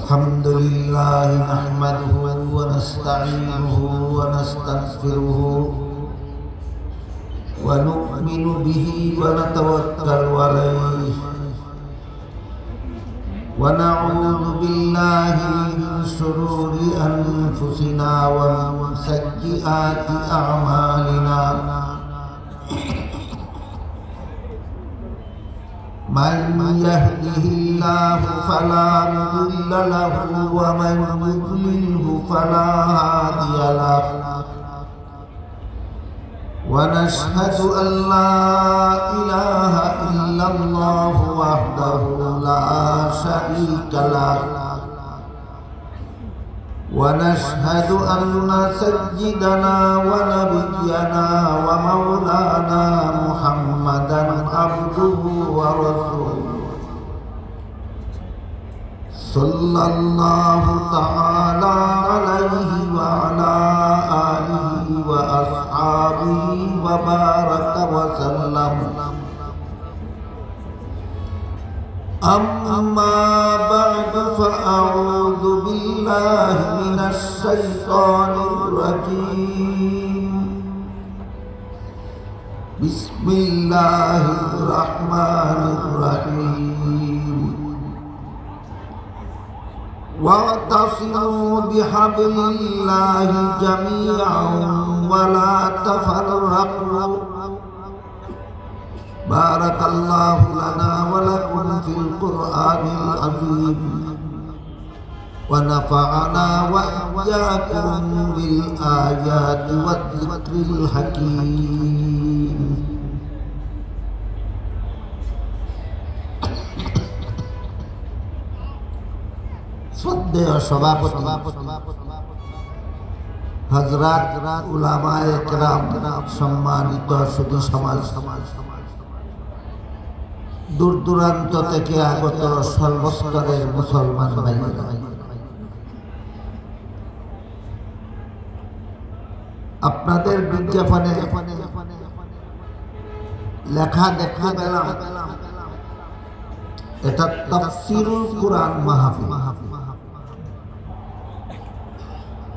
الحمد لله نحمده ونستعينه ونستغفره ونؤمن به ونتوكل عليه ونعوذ بالله من شرور أنفسنا ومن سيئات أعمالنا من يهده الله فلا مضل له ومن يضلله فلا هادي له ونشهد أن لا إله إلا الله وحده لا شريك له ونشهد أن سيدنا ونبينا ومولانا محمدا عبده ورسوله صلى الله تعالى عليه وعلى آله وأصحابه وبارك وسلم أما بعد فأعوذ بالله من الشيطان الرجيم بسم الله الرحمن الرحيم واعتصموا بحبل الله جميعا ولا تفرقوا بارك الله لنا ولكم في القرآن العظيم ونفعنا وإياكم بالآيات والذكر الحكيم শ্রদ্ধেয় সভাপতি হযরত উলামায়ে কেরাম, সম্মানিত সুধী সমাজ, দূর দূরান্ত থেকে আগত সর্বস্তরের মুসলমান ভাইয়েরা, আপনাদের বিজ্ঞাপনে লেখা দেখতে পেলাম এটা তাফসীরুল কুরআন মাহফিল।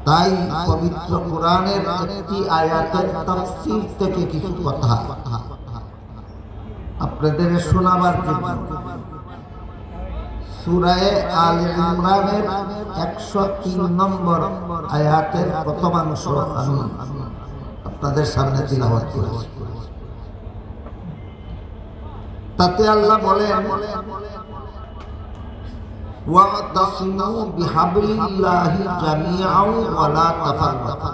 তাই পবিত্র কুরআনের একটি আয়াতের তাফসীর থেকে কিছু কথা আপনাদের শোনাবার জন্য সূরা আলে ইমরানের 103 নম্বর আয়াতের প্রথমাংশ আমি আপনাদের সামনে তিলাওয়াত করেছি। তাতে আল্লাহ বলেন, ওয়াতাসিমু বিহাবলিল্লাহি জামিআন ওয়া লা তাফাররাকু।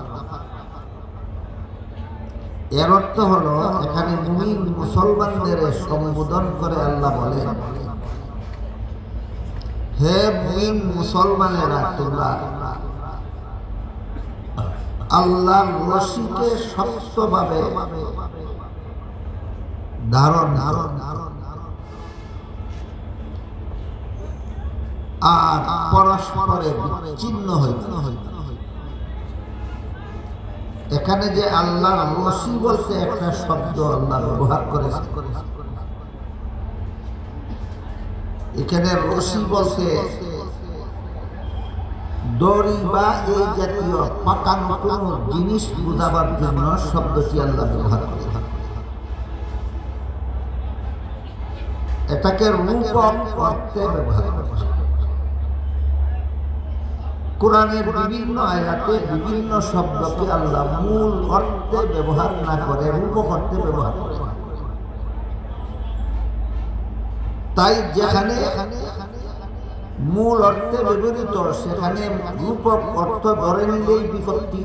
এর অর্থ হলো, এখানে মুমিন মুসলমানদের সম্বোধন করে আল্লাহ বলেন, হে মুমিন মুসলমানেরা, তোমরা আল্লাহর রশিকে শক্তভাবে ধারণ আর পরস্পরে বিচ্ছিন্ন হইতে। এখানে যে আল্লাহর রশি বলতে একটা শব্দ আল্লাহ ব্যবহার করেছে, এখানে রশি বলতে দড়ি বা এই জাতীয় পাকানো কোনো জিনিস বোঝাবার জন্য শব্দটি আল্লাহ ব্যবহার করেছে। এটাকে রূপক অর্থে ব্যবহার করেছে। কোরআনের বিভিন্ন আয়াতে বিভিন্ন শব্দকে আল্লাহ মূল অর্থে ব্যবহার না করে রূপক অর্থে ব্যবহার করে। তাই যেখানে মূল অর্থে ব্যবহৃত সেখানে রূপক অর্থ ধরে নিলেই বিপত্তি,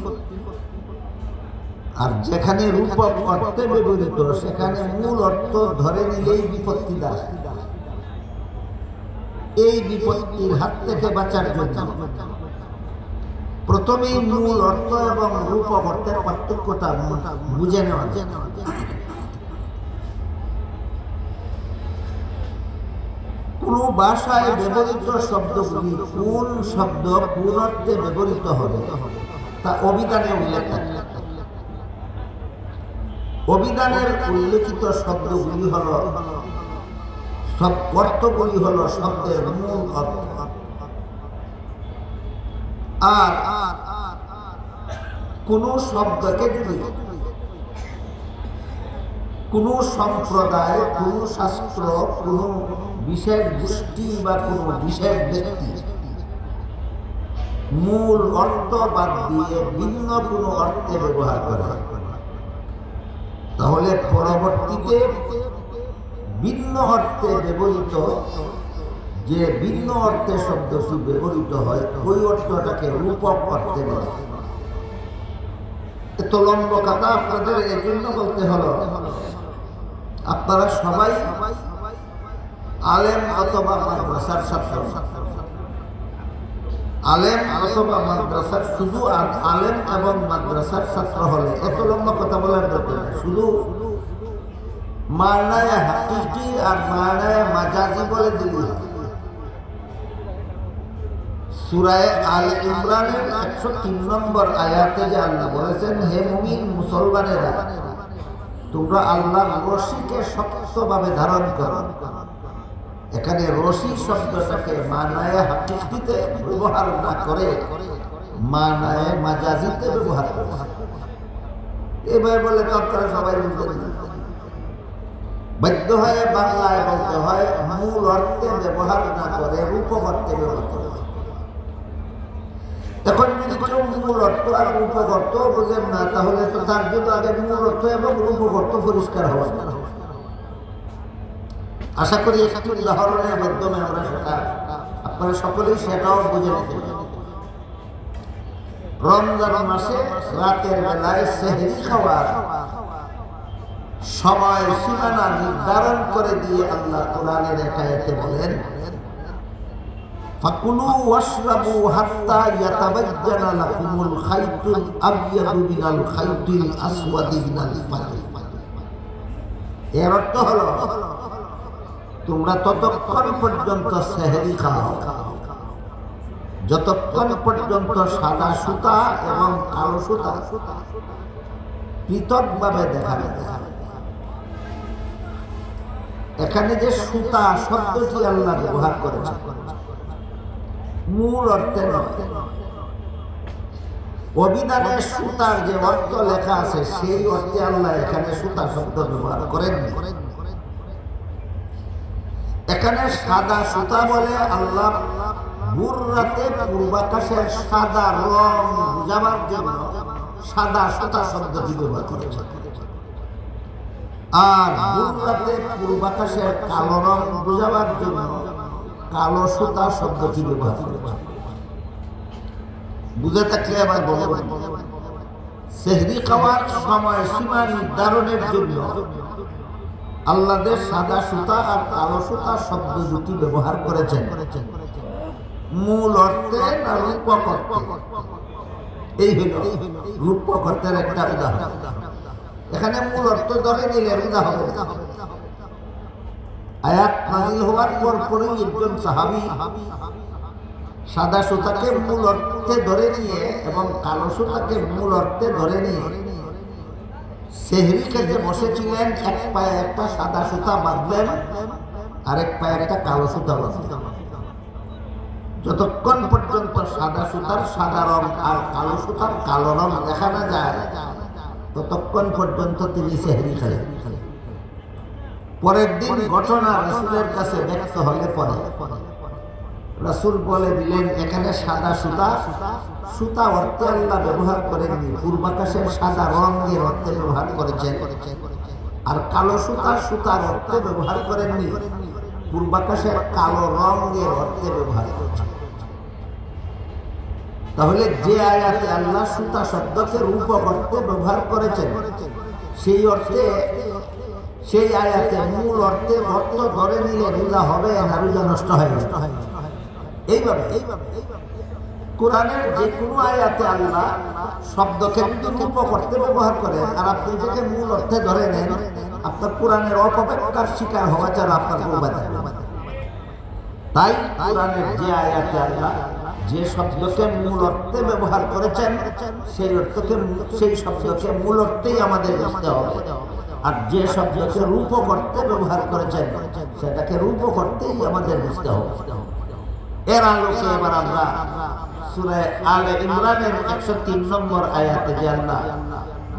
আর যেখানে রূপক অর্থে ব্যবহৃত সেখানে মূল অর্থ ধরে নিলেই বিপত্তি দাঁড়ায়। এই বিপত্তির হাত থেকে বাঁচার জন্য প্রথমেই মূল অর্থ এবং রূপক অর্থের পার্থক্যটা বুঝে নেওয়া যায়। কোন ভাষায় ব্যবহৃত শব্দগুলি কোন শব্দ কোন অর্থে ব্যবহৃত হবে তা অভিধানে উল্লেখ থাকে। অভিধানের উল্লেখিত শব্দগুলি হল সব অর্থগুলি হল শব্দের মূল অর্থ। আর কোন শব্দকে যদি কোন সম্প্রদায়, কোন শাস্ত্র, কোন বিশেষ গোষ্ঠী বা কোন বিশেষ ব্যক্তি মূল অর্থ বাদ দিয়ে ভিন্ন কোন অর্থে ব্যবহার করে, তাহলে পরবর্তীতে ভিন্ন অর্থে ব্যবহৃত, যে ভিন্ন অর্থে শব্দটি ব্যবহৃত হয় ওই অর্থটাকে রূপক অর্থে বলে। এত লম্বা কথা আপনাদের এই জন্য বলতে হলো, আপনারা সবাই আলেম অথবা মাদ্রাসার ছাত্র। আলেম অথবা মাদ্রাসার, শুধু আলেম এবং মাদ্রাসার ছাত্র হলে এত লম্বা কথা বলার দরকার নেই। শুধু মানায় হাকিকি আর মানায় মাজাজি বলে দিলি। সূরা আল ইমরানের 103 নম্বর আয়াতে যে আল্লাহ বলেছেন, হে মুমিন মুসলমানেরা, তোমরা আল্লাহর রশিকে শক্তভাবে ধারণ করো। এখানে রশি শব্দটাকে মানায় হাকিকিতে ব্যবহার না করে মানায় মাজাজিতে ব্যবহার করে। এভাবে বলে তো আপনারা সবাই বুঝবেন না, বাধ্য হয়ে বাংলায় বলতে হয়, মূল অর্থে ব্যবহার না করে রূপক অর্থে ব্যবহার করে। এখন যদি কেউ মূল অর্থ আর রূপক অর্থ বোঝেন না, তাহলে তো তার জন্য আগে মূল অর্থ এবং রূপক অর্থ পরিষ্কার হওয়া। আশা করি একটি উদাহরণের মাধ্যমে আমরা সেটা আপনারা সকলেই সেটাও বুঝে নিতে পারেন। রমজান মাসে রাতের বেলায় সেহরি খাওয়ার সময় সীমানা নির্ধারণ করে দিয়ে আল্লাহ কোরআনের এক আয়াতে বলেন, ফাকুলু ওয়াশরাবু হাত্তা ইয়াতাবাজ্জানা লাকুমুল খাইতুল আবয়াদু মিনাল খাইতিল আসওয়াদি মিনাল ফাজর। এর অর্থ হলো, তোমরা ততক্ষণ পর্যন্ত সেহরি খাও যতক্ষণ পর্যন্ত সাদা সুতা এবং কালো সুতা পৃথকভাবে দেখা যায়। এখানে যে সুতা শব্দটি আল্লাহ ব্যবহার করেছে মূল অর্থে নয়, অভিধানে সুতার যে অর্থ লেখা আছে সেই অর্থে আল্লাহ এখানে সুতা শব্দ ব্যবহার করেননি। এখানে সাদা সুতা বলে আল্লাহ ভোর রাতে পূর্বাকাশের সাদা রং বুঝাবার জন্য সাদা সুতা শব্দটি ব্যবহার করেছে, আর ভোর রাতে পূর্বাকাশের কালো রং বুঝাবার জন্য কালো সুতা শব্দটি ব্যবহার করেছে। বুঝে থাকলে আবার বলবেন, সেহরি খাওয়ার সময় সীমা নির্ধারণের জন্য আল্লাহ সাদা সুতা আর কালো সুতা শব্দ দুটি ব্যবহার করেছেন, মূল অর্থে না রূপক অর্থে। এই হল রূপক অর্থের একটা উদাহরণ। এখানে মূল অর্থ ধরে নিলে উদাহরণ, আয়াত নাযিল হওয়ার পরপরই একজন সাহাবী সাদা সুতাকে মূল অর্থে ধরে নিয়ে এবং কালো সুতাকে মূল অর্থে ধরে নিয়ে সেহরি খেতে বসেছিলেন। এক পায়ে একটা সাদা সুতা বাঁধলেন, আরেক পায়ে একটা কালো সুতা বাঁধলেন। যতক্ষণ পর্যন্ত সাদা সুতার সাদা রং আর কালো সুতার কালো রং দেখা না যায় ততক্ষণ পর্যন্ত তিনি সেহরি খেলেন। পরের দিন ঘটনা রাসূলের কাছে ব্যক্ত হলে পরে রাসূল বলে দিলেন, এখানে সাদা সুতা, সুতা অর্থে আল্লাহ ব্যবহার করেননি, পূর্বাকাশের সাদা রঙের অর্থে ব্যবহার করেছেন। আর কালো সুতা, সুতার অর্থে ব্যবহার করেননি, পূর্বাকাশের কালো রঙের অর্থে ব্যবহার করেছেন। তাহলে যে আয়াতে আল্লাহ সুতা শব্দকে রূপক অর্থে ব্যবহার করেছেন সেই অর্থে, সেই আয়াতে মূল অর্থে অর্থ ধরে নিলে রোজা হবে না রোজা নষ্ট হয়। এইভাবে কোরআনের যে কোনো আয়াতে আল্লাহ শব্দকে যদি রূপক অর্থে ব্যবহার করেন আর আপনি যেটা মূল অর্থে ধরে নেন, আপনার কোরআনের অপব্যাখ্যার শিকার হওয়া ছাড়া আপনার কোনো বাধা নেই। তাই কোরআনের যে আয়াতে আল্লাহ যে শব্দকে মূল অর্থে ব্যবহার করেছেন সেই অর্থকে, সেই শব্দকে মূল অর্থেই আমাদের বুঝতে হবে। আর যে শব্দকে রূপক অর্থে ব্যবহার করেছেন সেটাকে রূপক অর্থেই আমাদের বুঝতে হবে। এর আলোকে এবার আমরা সূরা আলে ইমরানের 103 নম্বর আয়াতে যে আল্লাহ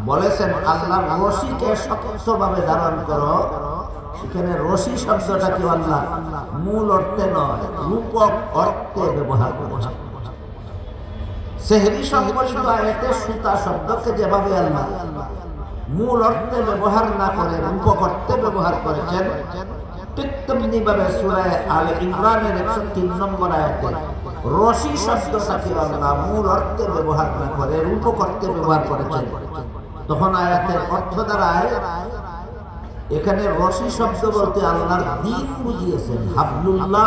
বলেছেন আল্লাহর রশিকে শক্তভাবে ধারণ করো, সেখানে রশি শব্দটা কি আল্লাহ মূল অর্থে নয়, রূপক অর্থে ব্যবহার করেছেন। সেহরি সম্বলিত আয়াতে সুতা শব্দকে যেভাবে আল্লাহ মূল অর্থে ব্যবহার না করে রূপক অর্থে ব্যবহার করেছেন, ঠিক তেমনি ভাবে সূরা আলে ইমরানের 103 নম্বর আয়াতে রশি শব্দটাকে আল্লাহ মূল অর্থে ব্যবহার না করে রূপক অর্থে ব্যবহার করেছেন। তখন আয়াতের অর্থ দ্বারায় এখানে রশি শব্দ বলতে আল্লাহর দ্বীন বুঝিয়েছেন। হাবলুল্লাহ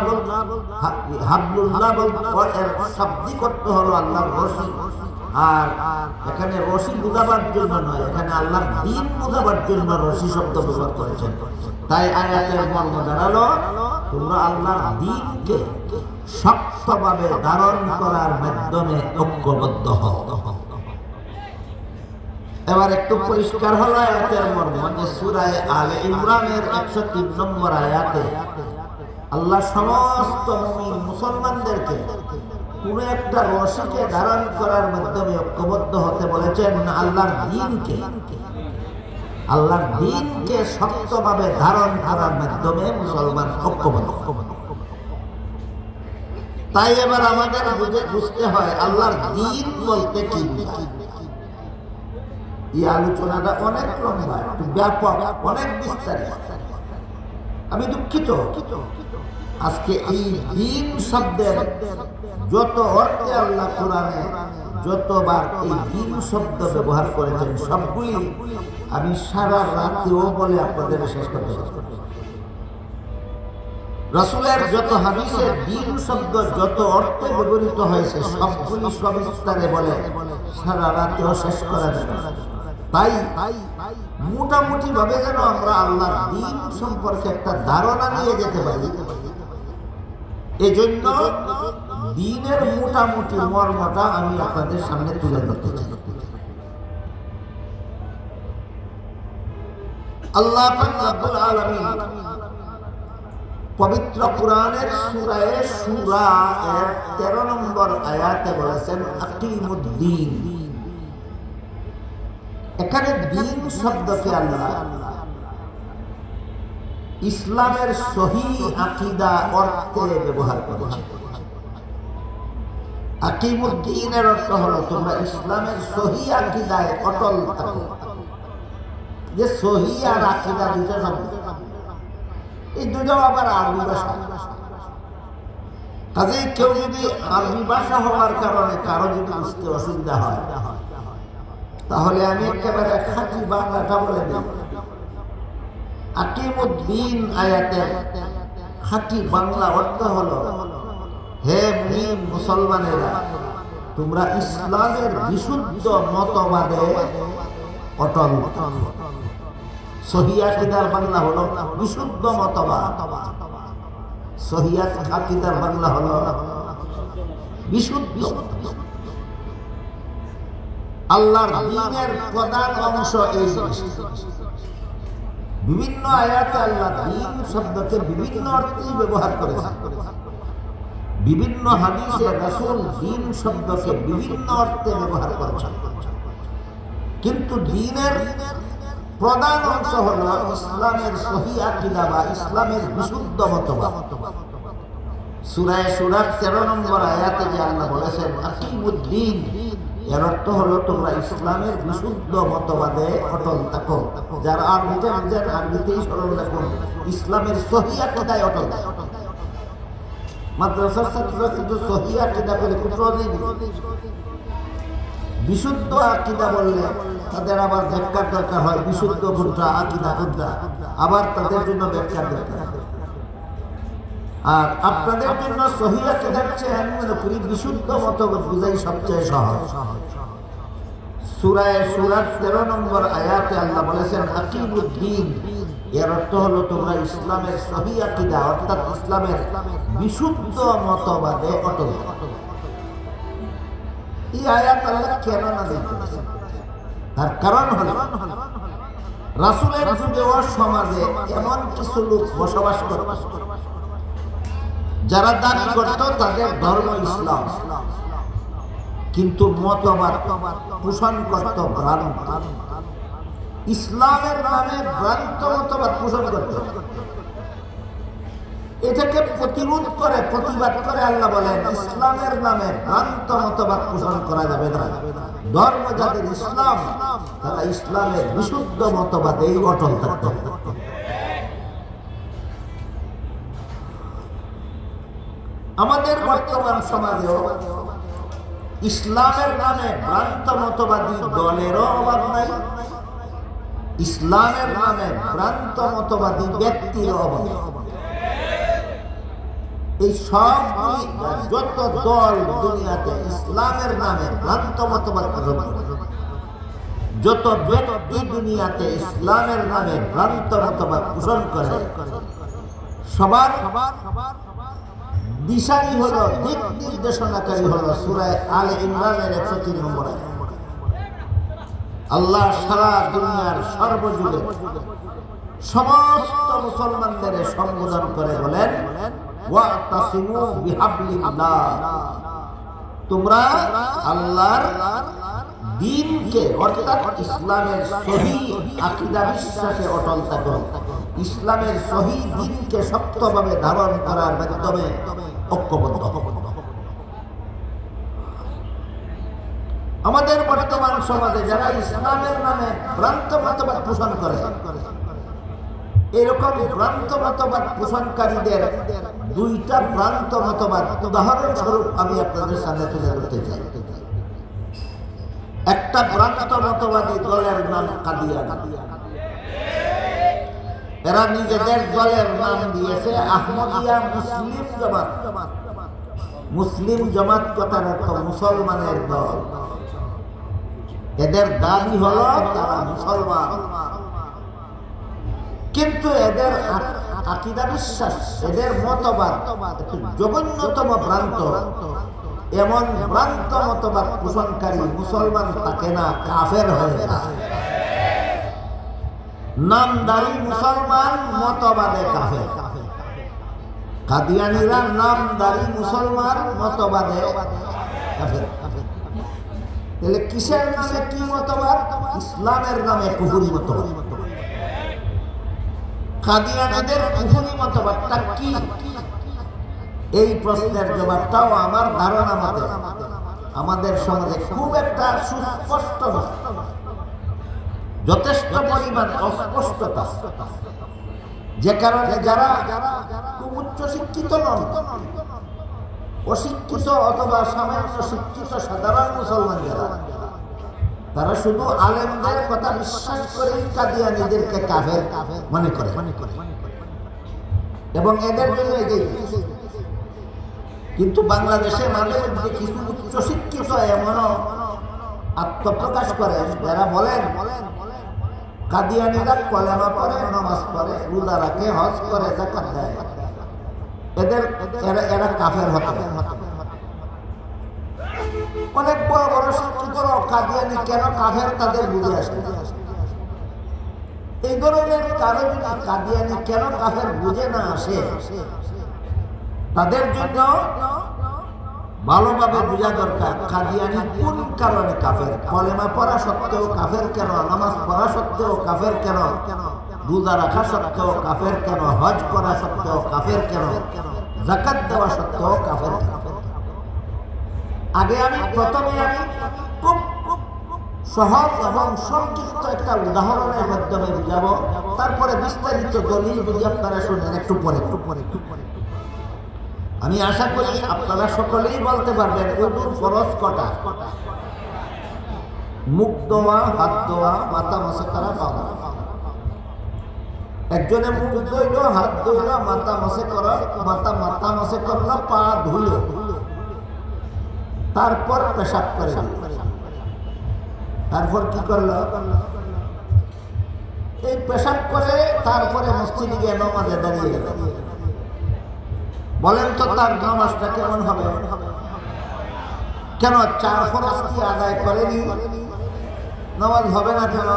এর শাব্দিক অর্থ হলো আল্লাহর রশি, আর এখানে রশি বুঝাবার জন্য নয়, এখানে আল্লাহর দ্বীন বুঝাবার জন্য রশি শব্দ ব্যবহার করেছেন। তাই আয়াতের মর্ম দাঁড়ালো তোমরা আল্লাহর দ্বীনকে শক্তভাবে ধারণ করার মাধ্যমে ঐক্যবদ্ধ হও। এবার একটু পরিষ্কার হলো আয়াতের মর্ম যে সূরা আলে ইমরানের 103 নম্বর আয়াতে আল্লাহ সমস্ত মুমিন মুসলমানদেরকে কোন একটা রশিকে ধারণ করার মাধ্যমে ঐক্যবদ্ধ হতে বলেছেন, আল্লাহর দ্বীনকে শক্তভাবে ধারণ করার মাধ্যমে মুসলমান ঐক্যবদ্ধ। তাই এবার আমাদের বুঝতে হয় আল্লাহর দ্বীন বলতে কি। এই আলোচনাটা অনেক লম্বা, একটু ব্যাপক, অনেক বিস্তারিত। আমি দুঃখিত আজকে এই দ্বীন শব্দের যত অর্থে আল্লাহ কোরআনে যতবার এই দ্বীন শব্দ ব্যবহার করেছেন সবগুলি আমি সারা রাতেও বলে আপনাদের শেষ করতে পারব। রাসূলের যত হাদিসে দ্বীন শব্দ যত অর্থে ব্যবহৃত হয়েছে সবগুলি সবিস্তারে বলে সারা রাতেও শেষ করা যাবে। তাই মোটামুটি ভাবে যেন আমরা আল্লাহর দ্বীন সম্পর্কে একটা ধারণা নিয়ে যেতে পারি, এজন্য দ্বীনের মোটামুটি মর্মটা আমি আপনাদের সামনে তুলে ধরতে চাই। আল্লাহ পাক রব্বুল আলামিন পবিত্র কোরআনের সূরা শূরা এর 13 নম্বর আয়াতে বলেছেন আকিমুদ্দিন। এখানে দ্বীন শব্দকে আল্লাহ ইসলামের সহিহ আকীদা অর্থে ব্যবহার করেছেন। আকিমুদ্দিনের অর্থ হলো তোমরা ইসলামের সহিহ আকীদায় অটল থাকো। যে সহিহ আর আকীদা দুটো শব্দ, এই দুটো আবার আরবি ভাষা। কাজেই কেউ যদি আরবি ভাষা হওয়ার কারণে কারো যদি বুঝতে অসুবিধা হয় তাহলে আমি একেবারে খাঁটি বাংলাটা বলে দিই। আকিমুদ্দিন আয়াতের খাঁটি বাংলা অর্থ হলো হে মুমিন মুসলমানেরা তোমরা ইসলামের বিশুদ্ধ মতবাদে অটল। সহিহ আকীদার বাংলা হলো বিশুদ্ধ মতবাদ, সহিহ আকীদার বাংলা হলো বিশুদ্ধ। আল্লাহর দ্বীনের প্রধান অংশ এই জিনিসটা। বিভিন্ন আয়াতে আল্লাহ দ্বীন শব্দকে বিভিন্ন অর্থেই ব্যবহার করেছেন। বিভিন্ন হাদিসে রাসূল দ্বীন শব্দকে বিভিন্ন অর্থে ব্যবহার করেছেন। কিন্তু দ্বীনের প্রধান অংশ হলো ইসলামের সহিহ আকীদা বা ইসলামের বিশুদ্ধ মতবাদ। সূরা শূরার 13 নম্বর আয়াতে যে আল্লাহ বলেছেন আকিমুদ্দিন, এর অর্থ হলো তোমরা ইসলামের বিশুদ্ধ মতবাদে অটল থাকো। যারা আরবিতে বুঝেন আরবিতেই স্মরণ রাখুন, ইসলামের সহিহ আকীদায় অটল থাকো। মাদ্রাসার ছাত্ররা কিন্তু সহিহ আকীদা বলে বিশুদ্ধ আকীদা বললে তাদের আবার ব্যাখ্যার দরকার হয়। বিশুদ্ধ কোনটা, আকীদা কোনটা, আবার তাদের জন্য ব্যাখ্যার দরকার। আর আপনাদের জন্য সহিহ আকীদার চেয়ে আমি মনে করি বিশুদ্ধ মতবাদ বুঝাই সবচেয়ে সহজ। সূরা শূরার 13 নম্বর আয়াতে আল্লাহ বলেছেন আকিমুদ্দিন, এর অর্থ হলো তোমরা ইসলামের সহিহ আকীদা অর্থাৎ ইসলামের বিশুদ্ধ মতবাদে অটল থাকো। এই আয়াত আল্লাহ কেন নাযিল করেছেন? তার কারণ হলো রাসূলের যুগে ও সমাজে এমন কিছু লোক বসবাস করে যারা দাবি করত তাদের ধর্ম ইসলাম, কিন্তু মতবাদ পোষণ করত ভ্রান্ত। ইসলামের নামে ভ্রান্ত মতবাদ পোষণ করত। এটাকে প্রতিরোধ করে, প্রতিবাদ করে আল্লাহ বলেন ইসলামের নামে ভ্রান্ত মতবাদ পোষণ করা যাবে না। ধর্ম যাদের ইসলাম, তারা ইসলামের বিশুদ্ধ মতবাদেই অটল থাকতে হবে। আমাদের বর্তমান সমাজেও ইসলামের নামে ভ্রান্ত মতবাদী দলেরও অভাব নাই, ইসলামের নামে ভ্রান্ত মতবাদী ব্যক্তির অভাব। এই সব যত দল দুনিয়াতে ইসলামের নামে ভ্রান্ত মতবাদ পোষণ করে, যত ব্যক্তি দুনিয়াতে ইসলামের নামে ভ্রান্ত মতবাদ পোষণ করে, সবার দিশারি হলো, দিক নির্দেশনাকারী হলো সূরা আলে ইমরানের 103 নম্বর আয়াত। আল্লাহ সারা দুনিয়ার সর্বযুগে সমস্ত মুসলমানদের সম্বোধন করে বলেন ওয়াতাসিমু বিহাবলিল্লাহ, তোমরা আল্লাহর দ্বীনকে অর্থাৎ ইসলামের সহিহ আকীদা বিশ্বাসে অটল থাকো, ইসলামের সহিহ দ্বীনকে শক্তভাবে ধারণ করার মাধ্যমে ঐক্যবদ্ধ হও। আমাদের বর্তমান সমাজে যারা ইসলামের নামে ভ্রান্ত মতবাদ পোষণ করে, এরকম ভ্রান্ত মতবাদ পোষণকারীদের দুইটা ভ্রান্ত মতবাদ উদাহরণস্বরূপ আমি আপনাদের সামনে তুলে ধরতে চাই। একটা ভ্রান্ত মতবাদী দলের নাম কাদিয়ানী। এরা নিজেদের দলের নাম দিয়েছে আহমদিয়া মুসলিম জামাত। মুসলিম জামাত কথার অর্থ মুসলমানের দল। এদের দাবি হলো তারা মুসলমান, কিন্তু এদের আকীদা বিশ্বাস, এদের মতবাদ জঘন্যতম ভ্রান্ত। এমন ভ্রান্ত মতবাদ পোষণকারী মুসলমান থাকে না, কাফের হয়ে যায়। নামদারি মুসলমান, মতবাদে কাফের। কাদিয়ানীরা নামদারি মুসলমান, মতবাদে কাফের। তাহলে কিসের নামে কি মতবাদ? ইসলামের নামে কুফরি মতবাদ। কাদিয়ানীদের কুফরি মতবাদটা কি? এই প্রশ্নের জবাবটাও আমার ধারণা মতে আমাদের সমাজে খুব একটা সুস্পষ্ট নয়, যথেষ্ট পরিমাণ অস্পষ্টতা, যে কারণে যারা খুব উচ্চ শিক্ষিত নন, অশিক্ষিত অথবা সামান্য শিক্ষিত সাধারণ মুসলমান যারা, তারা শুধু আলেমদের কথা বিশ্বাস করেই কাদিয়ানীদেরকে কাফের মনে করে এবং এদের জন্য এগিয়ে। কিন্তু বাংলাদেশে মাঝে মধ্যে কিছু উচ্চশিক্ষিত এমনও আত্মপ্রকাশ করেন যারা বলেন কাদিয়ানীরা কলেমা পড়ে, নামাজ পড়ে, রোজা রাখে, হজ করে, যাকাত দেয়, এরা কাফের হতে। অনেক বড় বড় শিক্ষিত কাদিয়ানী কেন কাফের তাদের বুঝে আসে। এই ধরনের কারো যদি কাদিয়ানী কেন কাফের বুঝে না আসে, তাদের জন্য ভালোভাবে বোঝা দরকার কাদিয়ানী কোন কারণে কাফের। কলেমা পড়া সত্ত্বেও কাফের কেন, নামাজ পড়া সত্ত্বেও কাফের কেন, রোজা রাখা সত্ত্বেও কাফের কেন, হজ করা সত্ত্বেও কাফের কেন, যাকাত দেওয়া সত্ত্বেও কাফের কেন। আগে প্রথমে খুব সহজ এবং সংক্ষিপ্ত একটা উদাহরণের মাধ্যমে বুঝাবো, তারপরে বিস্তারিত দলিল যদি আপনারা শুনেন একটু পরে। আমি আশা করি আপনারা সকলেই বলতে পারবেন ওযুর ফরজ কটা? মুখ ধোয়া, হাত ধোয়া, মাথা মাসে করা, পা ধোয়া। একজনে মুখ ধুইল, হাত ধুইল, মাথা মাসে করা, মাথা মাসে করলো, পা ধুইল, তারপর পেশাব করে দিল। তারপর কি করলো? এই পেশাব করে তারপরে মসজিদে গিয়ে নামাজে দাঁড়িয়ে গেল। বলেন তো তার নামাজটা কেমন হবে? কেন? 4 ফরজ কি আদায় করেনি? নামাজ হবে না কেন?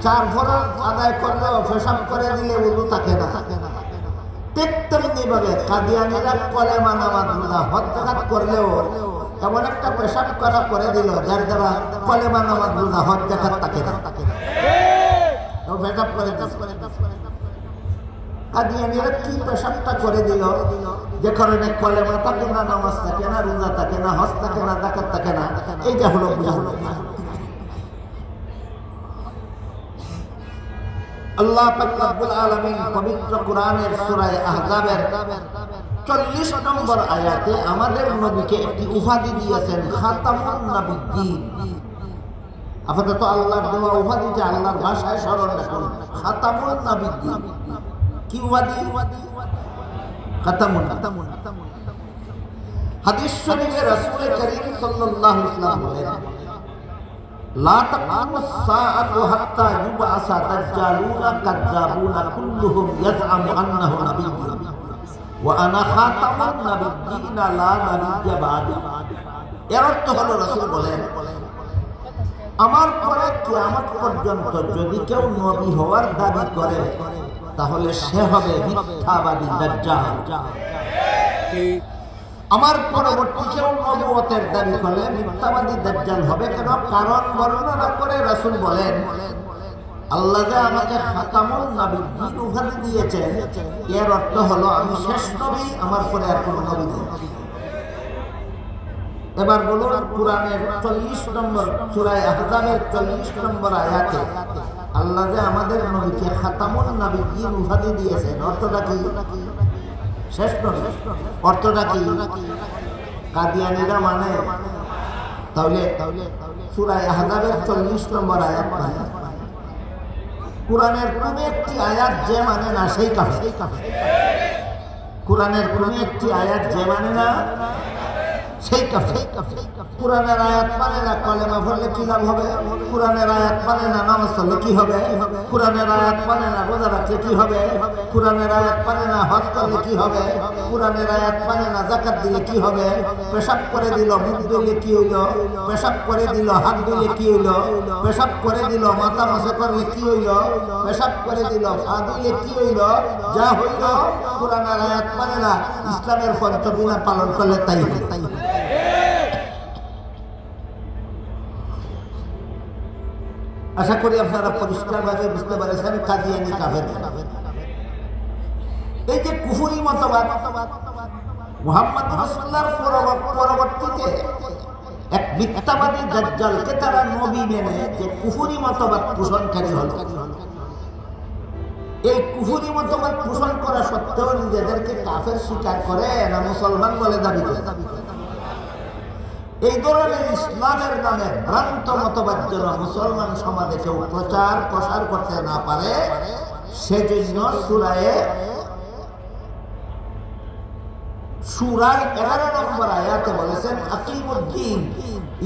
4 ফরজ আদায় করলেও পেশাব করে দিলে ওযু থাকে না। ঠিক তেমনি ভাবে কাদিয়ানীরা কলেমা, নামাজ, রোজা, হজ, যাকাত করলেও এমন একটা পেশাব করা করে দিল যার দ্বারা কলেমা নামাজ রোজা হজ জাকাত থাকে না, পেশাব করে কাদিয়ানীরা কি পেশাবটা করে দিল যে কারণে কলেমা থাকে না, নামাজ থাকে না, রোজা থাকে না, হজ থাকে না, জাকাত থাকে না। এইটা হলো আল্লাহ পাক রব্বুল আলামিন পবিত্র কোরআনের সূরা আহজাবের 40 নম্বর আয়াতে আমাদের নবীকে একটি উপাধি দিয়েছেন, খাতামুন নবিয়্যিন। আপাতত আল্লাহর দেওয়া উপাধি যে আল্লাহর ভাষায় স্মরণ রাখুন, খাতামুন নবিয়্যিন। কি উপাধি? খাতামুন। হাদিস শরীফে রাসূল করিম সাল্লাল্লাহু আলাইহি ওয়াসাল্লাম বলেন, লা তাকুমুস সাআতু হাত্তা ইউবআসা দাজ্জালুনা কাযযাবুনা কুল্লুহুম ইয়াজআমু আন্নাহু নাবিয়্যুন ওয়া আনা খাতামুন নাবিয়্যিনা লা নাবিয়্যা বা'দি। এর অর্থ হলো রাসূল বলেন, আমার পরে কিয়ামত পর্যন্ত যদি কেউ নবী হওয়ার দাবি করে তাহলে সে হবে মিথ্যাবাদী দাজ্জাল। আমার পরবর্তী কেউ নবুয়তের দাবি করলে মিথ্যাবাদী দাজ্জাল হবে। কেন? কারণ বর্ণনা করে রাসূল বলেন, আল্লাহ যে আমাকে খাতামুন নবিয়্যিন উপাধি দিয়েছেন, এর অর্থ হলো আমি শেষ নবী, আমার পরে আর কোনো নবী নেই। এবার বলুন, কোরআনের 40 নম্বর সূরা আহজাবের 40 নম্বর আয়াতে আল্লাহ যে আমাদের নবীকে খাতামুন নবিয়্যিন উপাধি দিয়েছেন, অর্থটা কি? শেষ নবী। অর্থটা কি? কাদিয়ানীরা মানে তাহলে সূরা আহজাবের 40 নম্বর আয়াত মানে কোরআনের কোন একটি আয়াত যে মানে না সেই কাফের। কোরআনের কোন একটি আয়াত যে মানে না সেই কাফের। কোরআনের আয়াত মানে না কলেমা পড়লে কি লাভ হবে? কোরআনের আয়াত মানে না নামাজ পড়লে কি হবে? কোরআনের আয়াত মানে না রোজা রাখলে কি হবে? কোরআনের আয়াত মানে না হজ করলে কি হবে? কোরআনের আয়াত মানে না যাকাত দিলে কি হবে? পেশাব করে দিল মুখ ধুইলে কি হইল? পেশাব করে দিল হাত ধুইলে কি হইল? পেশাব করে দিল মাথা মাসে করলে কি হইল? পেশাব করে দিল পা ধুইলে কি হইল? যা হইল কোরআনের আয়াত মানে না ইসলামের পঞ্চবিনা পালন করলে তাই হইল। আশা করি আপনারা পরিষ্কারভাবে বুঝতে পারেছেন কাদিয়ানী কাফের। এই যে কুফরি মতবাদ, মুহাম্মদ রাসূলুল্লাহর পরবর্তীতে এক মিথ্যাবাদী দাজ্জালকে তারা নবী মেনে যে কুফরি মতবাদ পোষণকারী হলো, এই কুফরি মতবাদ পোষণ করা সত্ত্বেও নিজেদেরকে কাফের স্বীকার করে না মুসলমান বলে দাবি করে। এই ধরনের ইসলামের নামে ভ্রান্ত মতবাদ যেন মুসলমান সমাজে কেউ প্রচার প্রসার করতে না পারে, সেজন্য সূরার 11 নম্বর আয়াতে বলেছেন, আকিমুদ্দিন,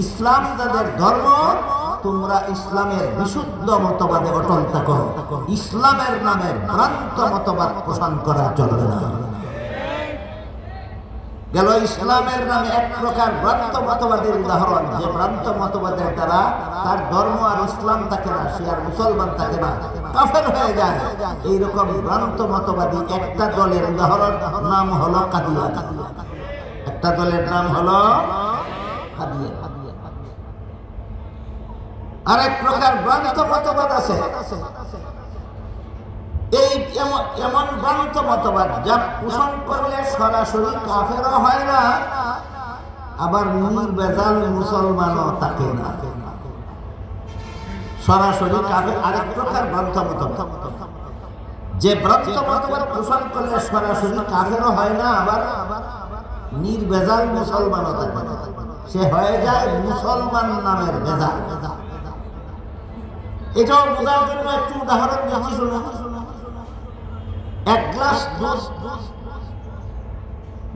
ইসলাম তাদের ধর্ম, তোমরা ইসলামের বিশুদ্ধ মতবাদে অটল থাকো। ইসলামের নামে ভ্রান্ত মতবাদ পোষণ করা চলবে না। গেল ইসলামের নামে এক প্রকার ভ্রান্ত মতবাদের উদাহরণ, যে ভ্রান্ত মতবাদের দ্বারা তার ধর্ম আর ইসলাম থাকে না, সে আর মুসলমান থাকে না, কাফের হয়ে যায়। এইরকম ভ্রান্ত মতবাদী একটা দলের উদাহরণ নাম হলো কাদিয়ানী। একটা দলের নাম হলো কাদিয়ানী। আরেক প্রকার ভ্রান্ত মতবাদ আছে, এই এমন ভ্রান্ত মতবাদ যা পোষণ করলে সরাসরি কাফেরও হয় না, আবার নির্ভেজাল মুসলমানও থাকে না। সরাসরি কাফের আরেক প্রকার ভ্রান্ত মতবাদ, যে ভ্রান্ত মতবাদ পোষণ করলে সরাসরি কাফেরও হয় না, আবার নির্ভেজাল মুসলমানও থাকে না, সে হয়ে যায় মুসলমান নামের ভেজাল। এটাও বোঝার জন্য একটু উদাহরণ দিচ্ছি, শুনুন। এক গ্লাস দুধ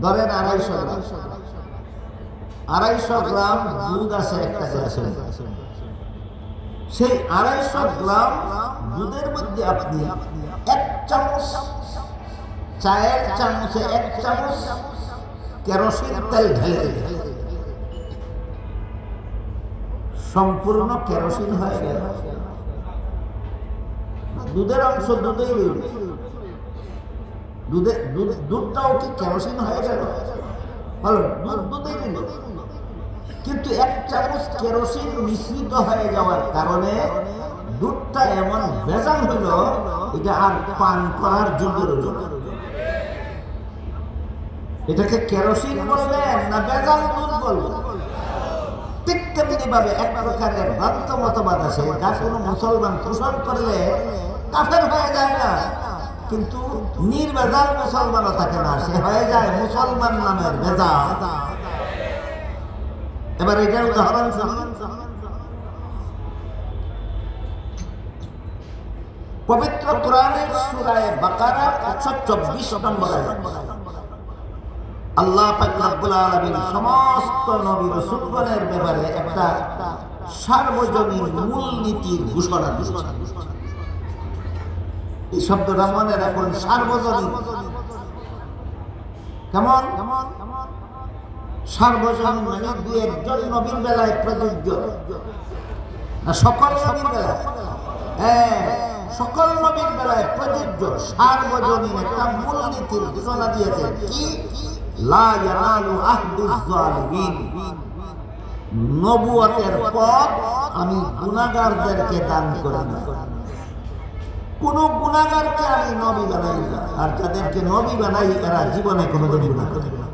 ধরেন 250 গ্রাম দুধ আছে একটা গ্লাসে। সেই 250 গ্রাম দুধের মধ্যে আপনি 1 চামচ, চায়ের চামচে 1 চামচ কেরোসিন তেল ঢেলে দিলেন, সম্পূর্ণ কেরোসিন হয়ে গেল। দুধের অংশ দুধেই রইল, দুধটাও কি কেরোসিন হয়ে গেল? দুধেই রইল। কিন্তু 1 চামচ কেরোসিন মিশ্রিত হয়ে যাওয়ার কারণে দুধটা এমন ভেজাল হলো, এটা আর পান করার যোগ্য রইল না। এটাকে কেরোসিন বলবেন না ভেজাল দুধ বলবেন? ঠিক তেমনি ভাবে এক প্রকারের ভ্রান্ত মতবাদ আছে, যা কোনো মুসলমান পোষণ করলে কাফের হয়ে যায় না, কিন্তু নির্ভেজাল মুসলমানও থাকে না, সে হয়ে যায় মুসলমান নামের ভেজাল। এবার এটার উদাহরণ শুনুন। পবিত্র কোরআনের সূরা বাকারা 124 নম্বর আয়াত, আল্লাহ পাক রব্বুল আলামিন সমস্ত নবী রাসূলগণের ব্যাপারে একটা সার্বজনীন মূলনীতির ঘোষণা দিয়েছেন। এই শব্দটা মনে রাখুন, সার্বজনীন। কেমন? সার্বজনীন মানে দুই একজন নবীর বেলায় প্রযোজ্য না, সকল নবীর বেলায়? হ্যাঁ, সকল নবীর বেলায় প্রযোজ্য সার্বজনীন একটা মূলনীতির ঘোষণা দিয়েছেন। কি? লা ইয়ানালু আহদুজ জালিমিন, নবুয়তের পদ আমি গুনাহগারদেরকে দান করি না। কোন গুনাহগারকে আমি নবী বানাই না, আর যাদেরকে নবী বানাই এরা জীবনে কোনোদিন গুনাহ করে না।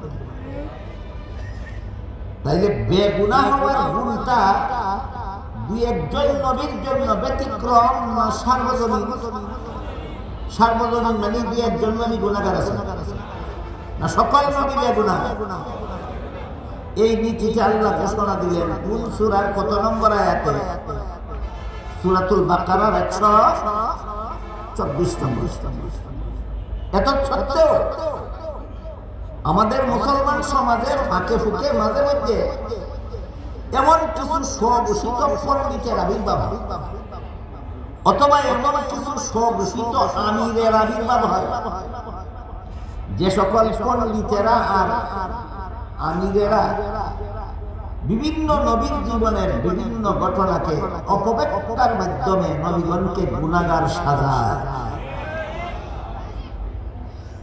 তাইলে বেগুনাহ হওয়ার গুণটা দুই একজন নবীর জন্য ব্যতিক্রম না সার্বজনীন? সার্বজনীন মানে দুই একজন নবী গুনাহগার আছে না সকল নবী বেগুনাহ? এই নীতিটা আল্লাহ ঘোষণা দিলেন কোন সূরার কত নম্বর আয়াতে? সূরাতুল বাকারার 124 নম্বর। এত সত্ত্বেও আমাদের মুসলমান সমাজের ফাঁকে ফুঁকে মাঝে মধ্যে এমন কিছু স্বঘোষিত পণ্ডিতের আবির্ভাব অথবা এমন কিছু স্বঘোষিত আমিরের আবির্ভাব হয়, যে সকল পণ্ডিতেরা আর আমিরেরা বিভিন্ন নবীর জীবনের বিভিন্ন ঘটনাকে অপব্যাখ্যার মাধ্যমে নবীগণকে গুনাহগার সাজায়।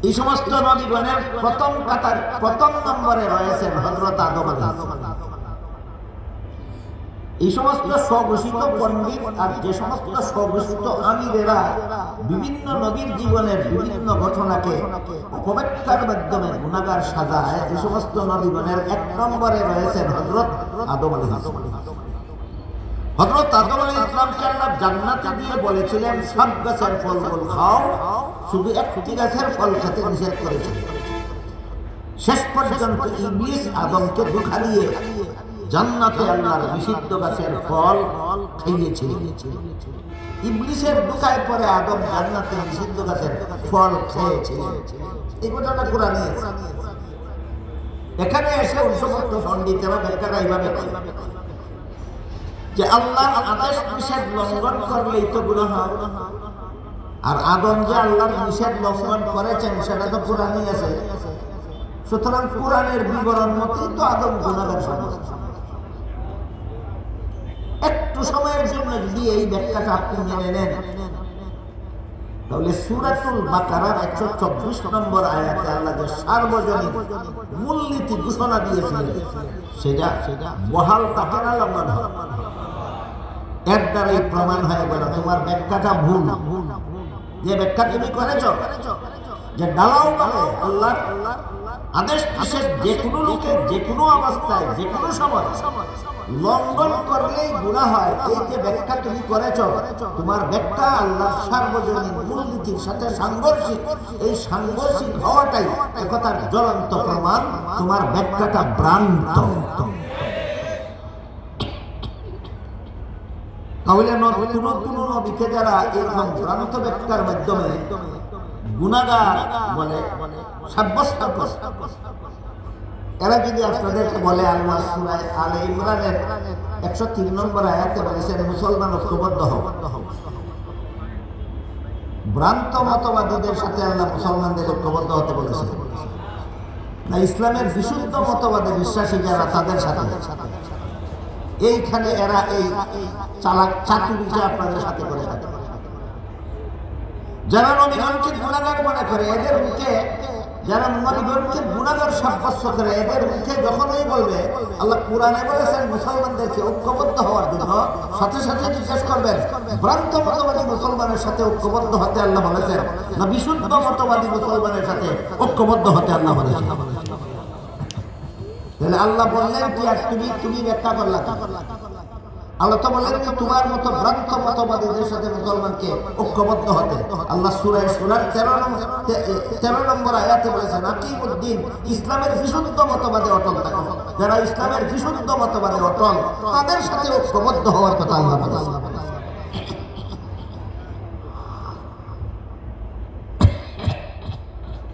এই সমস্ত নবীগণের প্রথম কাতার প্রথম নম্বরে রয়েছেন হযরত আদম আলাইহিস সালাম। এই সমস্ত স্বঘোষিত পণ্ডিত আর যে সমস্ত স্বঘোষিত আমিরেরা বিভিন্ন নবীর জীবনের বিভিন্ন ঘটনাকে অপব্যাখ্যার মাধ্যমে গুনাহগার সাজায়, এই সমস্ত নবীগণের 1 নম্বরে রয়েছেন হযরত আদম আলাইহিস সালাম। হযরত আদম আলাইহিস সালামকে আল্লাহ জান্নাতে দিয়ে বলেছিলেন সব গাছের ফল খাও, শুধু একটি গাছের ফল খেতে নিষেধ করেছিলেন। শেষ পর্যন্ত ইবলিস আদমকে ধোঁকা দিয়ে জান্নাতে আল্লাহর নিষিদ্ধ গাছের ফল খাইয়েছিলেন। ইবলিসের ধোঁকায় পরে আদম জান্নাতে নিষিদ্ধ গাছের ফল খেয়েছিলেন। এই ঘটনা কোরআনে আছে। এখানে এসে সমস্ত পণ্ডিতেরা ব্যাখ্যাটা এইভাবে যে আল্লাহর আদেশ নিষেধ লঙ্ঘন করলেই তো গুনাহ হবে, আর আদম যে আল্লাহর নিষেধ লঙ্ঘন করেছেন সেটা তো কোরআনে আছে, সুতরাং কোরআনের বিবরণ মতেই তো আদম গুনাহগার সাব্যস্ত। একটু সময়ের জন্য যদি এই ব্যাখ্যাটা আপনি মেনে নেন, তাহলে সূরাতুল বাকারার 124 নম্বর আয়াতে আল্লাহ যে সার্বজনীন মূলনীতি ঘোষণা দিয়েছিলেন সেটা বহাল থাকে না, লঙ্ঘন হয়। এর দ্বারাই প্রমাণ হয়ে গেল তোমার ব্যাখ্যাটা ভুল। যে ব্যাখ্যা তুমি করেছ যে ডালাও বলে আল্লাহর আদেশ নিষেধ যে কোনো লোকের যে কোনো অবস্থায় যে কোনো সময় লঙ্ঘন করলেই গুনাহ হয়, এই যে ব্যাখ্যা তুমি করেছ, তোমার ব্যাখ্যা আল্লাহর সার্বজনীন মূলনীতির সাথে সাংঘর্ষিক। এই সাংঘর্ষিক হওয়াটাই একথার জ্বলন্ত প্রমাণ তোমার ব্যাখ্যাটা ভ্রান্ত। তাহলে নতুন নবীকে যারা এরকম ভ্রান্ত ব্যাখ্যার মাধ্যমে গুনাহগার বলে সাব্যস্ত করে, এরা যদি আপনাদেরকে বলে আল্লাহ সূরা আলে ইমরানের 103 নম্বর আয়াতে বলেছেন মুসলমান ঐক্যবদ্ধ হও, ভ্রান্ত মতবাদীদের সাথে আল্লাহ মুসলমানদের ঐক্যবদ্ধ হতে বলেছেন না ইসলামের বিশুদ্ধ মতবাদে বিশ্বাসী যারা তাদের সাথে? এইখানে এরা এই চালাক চাতুরিটা আপনাদের সাথে করে থাকে। যারা নবীগণকে গুনাহগার মনে করে, এদের মুখে যারা মুমিনকে গুনাহগার সাব্যস্ত করে এদের মুখে যখনই বলবে, আল্লাহ কোরআনে বলেছেন মুসলমানদেরকে ঐক্যবদ্ধ হওয়ার জন্য, সাথে সাথে জিজ্ঞেস করবেন ভ্রান্ত মতবাদী মুসলমানের সাথে ঐক্যবদ্ধ হতে আল্লাহ বলেছেন না বিশুদ্ধ মতবাদী মুসলমানের সাথে ঐক্যবদ্ধ হতে আল্লাহ বলেছেন? তাহলে আল্লাহ বললেন কি আর তুমি ব্যাখ্যা করলা? আল্লাহ তো বললেন যে তোমার মতো ভ্রান্ত মতবাদীদের সাথে মুসলমানকে ঐক্যবদ্ধ হতে। আল্লাহ সূরা সূরার 13 নম্বর আয়াতে বলেছেন আকিমুদ্দিন, ইসলামের বিশুদ্ধ মতবাদে অটল থাকো। যারা ইসলামের বিশুদ্ধ মতবাদে অটল তাদের সাথে ঐক্যবদ্ধ হওয়ার কথা আল্লাহ বলেছেন।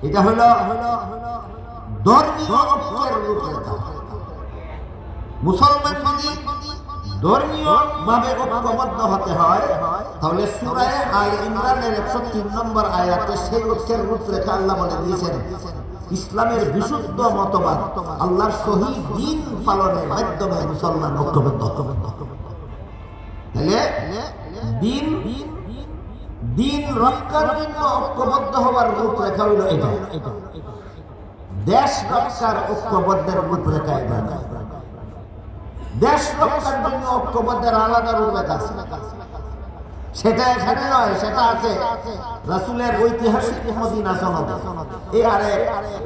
এটা হলো ধর্মীয় ঐক্যের রূপরেখা। মুসলমান যদি ধর্মীয় ভাবে ঐক্যবদ্ধ হতে হয় তাহলে সূরা আলে ইমরানের 103 নম্বর আয়াতে সেই ঐক্যের রূপরেখা আল্লাহ বলে দিয়েছেন ইসলামের বিশুদ্ধ মতবাদ আল্লাহর সহিহ দ্বীন পালনের মাধ্যমে মুসলমান ঐক্যবদ্ধ। তাহলে দ্বীন রক্ষার জন্য ঐক্যবদ্ধ হওয়ার রূপরেখা হলো এটা। দেশ রক্ষার ঐক্যবদ্ধের রূপরেখা এটা। দেশ রক্ষার জন্য ঐক্যবদ্ধের আলাদা রূপরেখা আছে, সেটা এখানে নয়, সেটা আছে রাসূলের ঐতিহাসিক মদিনা সনদ। এই আরে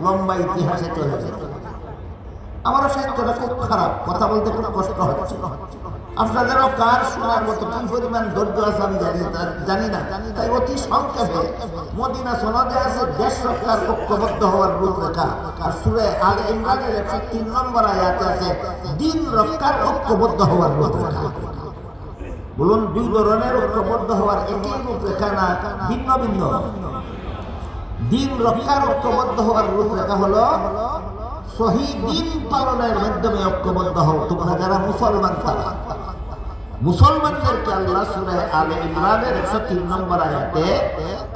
লম্বা ইতিহাসে চলে যায়। আমারও সাহিত্যটা খুব খারাপ, কথা বলতে খুব কষ্ট হচ্ছে। আপনাদেরও কার শোনার মতো কি পরিমাণ ধৈর্য আছে আমি জানি না, তাই অতি সংক্ষেপে মদিনা সনদে আছে দেশ রক্ষার ঐক্যবদ্ধ হওয়ার রূপরেখা, আর সূরা আলে ইমরানের 103 নম্বর আয়াতে আছে দ্বীন রক্ষার ঐক্যবদ্ধ হওয়ার রূপরেখা। বলুন দুই ধরনের ঐক্যবদ্ধ হওয়ার একই রূপরেখা না ভিন্ন ভিন্ন? দ্বীন রক্ষার ঐক্যবদ্ধ হওয়ার রূপরেখা হলো সহিহ দ্বীন পালনের মাধ্যমে ঐক্যবদ্ধ হও তোমরা যারা মুসলমান। তারা মুসলমানদেরকে আল্লাহ সূরা আলে ইমরানের 103 নম্বর আয়াতে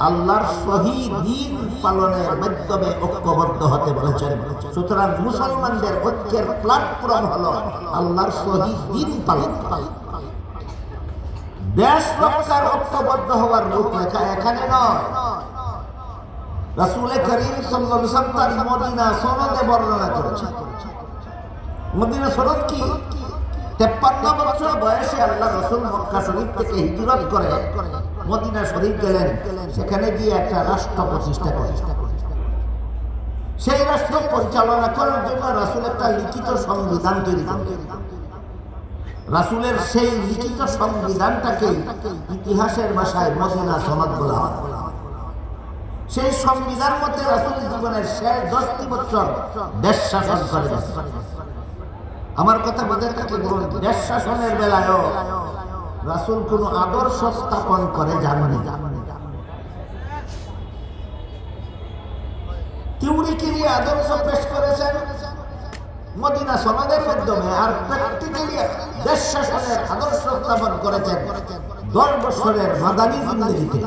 আল্লাহর সহিহ দ্বীন পালনের মাধ্যমে ঐক্যবদ্ধ হতে বলেছেন। সুতরাং মুসলমানদের ঐক্যের প্ল্যাটফর্ম হলো আল্লাহর সহিহ দ্বীন পালন। দেশ রক্ষার ঐক্যবদ্ধ হওয়ার রূপরেখা এখানে নয়। রাসূল করিম সাল্লাল্লাহু আলাইহি ওয়াসাল্লাম তার মদিনা সনদে বর্ণনা করেছেন। মদিনা সনদ কি? 53 বছর বয়সে আল্লাহ রাসূল মক্কা শরীফ থেকে হিজরত করে মদিনা শরীফ গেলেন। সেখানে গিয়ে একটা রাষ্ট্র প্রতিষ্ঠা করেন। সেই রাষ্ট্র পরিচালনা করার জন্য রাসূল একটা লিখিত সংবিধান তৈরি করেন। রাসূলের সেই লিখিত সংবিধানটাকে ইতিহাসের ভাষায় মদিনা সনদ বলা হয়। সেই সংবিধান মতে রাসূলের জীবনের শেষ 10টি বছর দেশ শাসন করেন। আমার কথা বোঝার কাছে বলুন, দেশ শাসনের বেলায়ও রাসূল কোনো আদর্শ স্থাপন করে যাননি। থিওরিক্যালি আদর্শ পেশ করেছেন মদিনা সনদের মাধ্যমে, আর প্র্যাকটিক্যালি দেশ শাসনের আদর্শ স্থাপন করেছেন 10 বছরের মাদানী জিন্দেগিতে।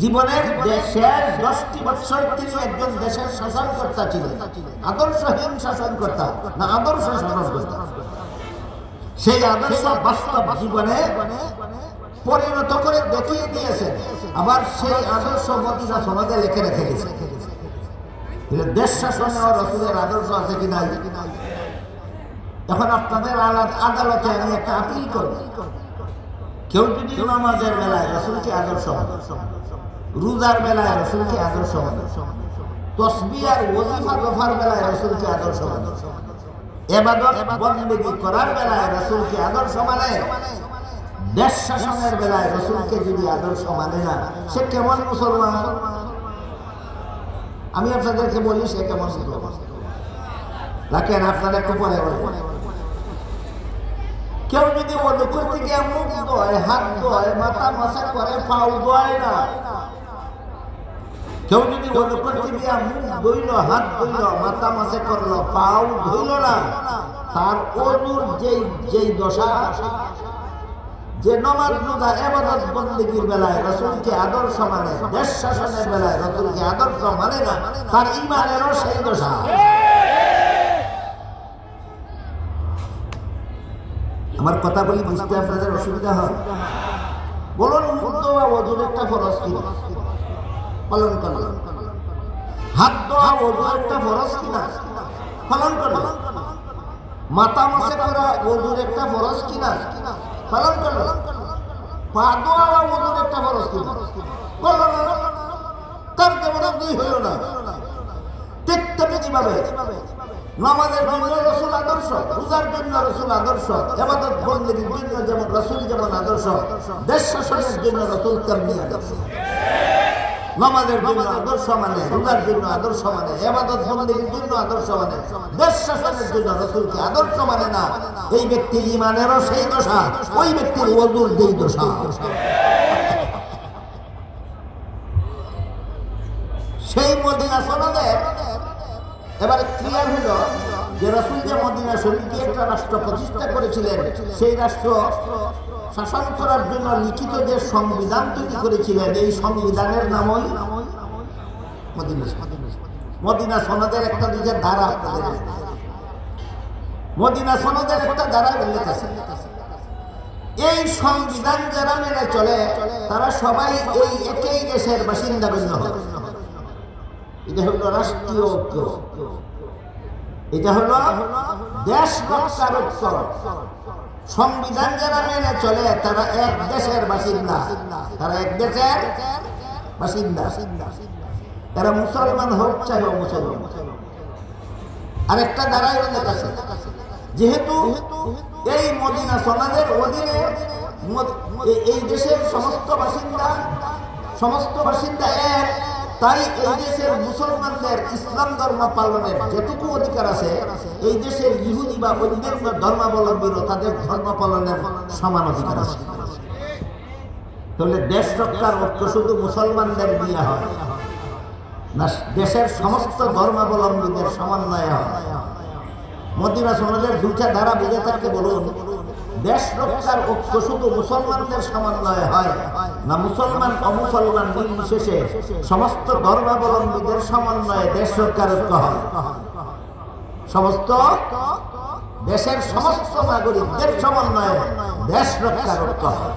জীবনের শেষ 10টি বছর তিনি একজন দেশের শাসনকর্তা ছিলেন। আদর্শহীন শাসনকর্তা না, আদর্শ শাসনকর্তা। সেই আদর্শ বাস্তব জীবনে পরিণত করে দেখিয়ে দিয়েছেন। আবার সেই আদর্শ মদিনা সনদে লিখে রেখে গেছে। দেশ শাসনে রাসূলের আদর্শ আছে কি নাই? এখন আপনাদের আদালতে আমি একটা আপিল করব, কেউ যদি নামাজের বেলায় রাসূলকে আদর্শ, রোজার বেলায় রাসূলকে আদর্শ, তাসবিহ আর ওয়াজিফা দফার বেলায় রাসূলকে আদর্শ, ইবাদত বندگی করার বেলায় রাসূলকে আদর্শ মানে, দেশ শাসনের বেলায় রাসূলকে যদি আদর্শ মানে না, সে কেমন মুসলমান? আমি আপনাদেরকে বলি সে কেমন মুসলমান? রাখেন আপনারা একটু পরে বলবেন। কেউ যদি ওযু করতে গিয়ে মুখ ধোয়, হাত ধোয়, মাথা মাসা করে, পাও ধোয় না, কেউ যদি ওযু করতে গিয়ে মুখ ধুইল, হাত ধুইল, মাথা মাসা করলো, পাও ধুইল না, তার ওযুর যেই দশা, যে নামাজ রোজা ইবাদত বندگির বেলায় রাসূলকে আদর্শ মানে, দেশ শাসনের বেলায় রাসূলকে আদর্শ মানে না, তার ঈমানেরও সেই দশা। আমার কথা বলি বুঝতে আপনাদের অসুবিধা হয়? বলুন মুদ্দা ওযুর একটা ফরজ কি পালন করেন? হাত ধোয়া ওযু একটা ফরজ কিনা? পালন করলো। মাথা মুছে করা ওযুর একটা ফরজ কিনা? পালন করলো। পা ধোয়া ওযুর একটা ফরজ কিনা? করলো না। তার কেমন দুই হইল না। ঠিক তেমনিভাবে নামাজের জন্য রাসূল আদর্শ, রোজার জন্য রাসূল আদর্শ, ইবাদত বন্দেগীর জন্য যেমন রাসূল যেমন আদর্শ, দেশ শাসনের জন্য রাসূল তেমনি আদর্শ। নামাজের জন্য আদর্শ মানে, রোজার জন্য আদর্শ মানে, ইবাদত বন্দেগীর জন্য আদর্শ মানে, দেশ শাসনের জন্য রাসূলকে আদর্শ মানে না, এই ব্যক্তির ঈমানেরও সেই দশা, ওই ব্যক্তির ওযুর যেই দশা। সেই মদিনা সনদের এবারে ক্লিয়ার হলো যে রাসূল যে মদিনা শরীফকে একটা রাষ্ট্র প্রতিষ্ঠা করেছিলেন, সেই রাষ্ট্র শাসন করার জন্য লিখিত যে সংবিধান তৈরি করেছিলেন, এই সংবিধানের নামই মদিনা। মদিনা সনদের একটা দুইটা ধারা, মদিনা সনদের একটা ধারা উল্লেখ আছে, এই সংবিধান যারা মেনে চলে তারা সবাই এই একই দেশের বাসিন্দা গণ্য হবে। এটা হলো রাষ্ট্রীয় ঐক্য, এটা হলো দেশ রক্ষার ঐক্য। সংবিধান যারা মেনে চলে তারা এক দেশের বাসিন্দা, তারা এক দেশের বাসিন্দা, তারা মুসলমান হোক চাহে মুসলমান। আরেকটা দ্বারাই উল্লেখ আছে, যেহেতু এই মদিনা সনদের অধীনে এই দেশের সমস্ত বাসিন্দা এক, তাই এই দেশের মুসলমানদের ইসলাম ধর্ম পালনের যেটুকু অধিকার আছে, এই দেশের ইহুদি বা অন্যান্য ধর্মাবলম্বীরও তাদের ধর্ম পালনের সমান অধিকার আছে। তাহলে দেশ রক্ষার ঐক্য শুধু মুসলমানদের দিয়ে হয় না, দেশের সমস্ত ধর্মাবলম্বীদের সমন্বয়ে হয়। মদিনা সনদের দুইটা ধারা বুঝে থাকতে বলুন, দেশ রক্ষার ঐক্য শুধু মুসলমানদের সমন্বয়ে হয় না, মুসলমান অমুসলমান নির্বিশেষে সমস্ত ধর্মাবলম্বীদের সমন্বয়ে দেশ রক্ষার ঐক্য হয়। সমস্ত দেশের সমস্ত নাগরিকদের সমন্বয়ে দেশ রক্ষার ঐক্য হয়।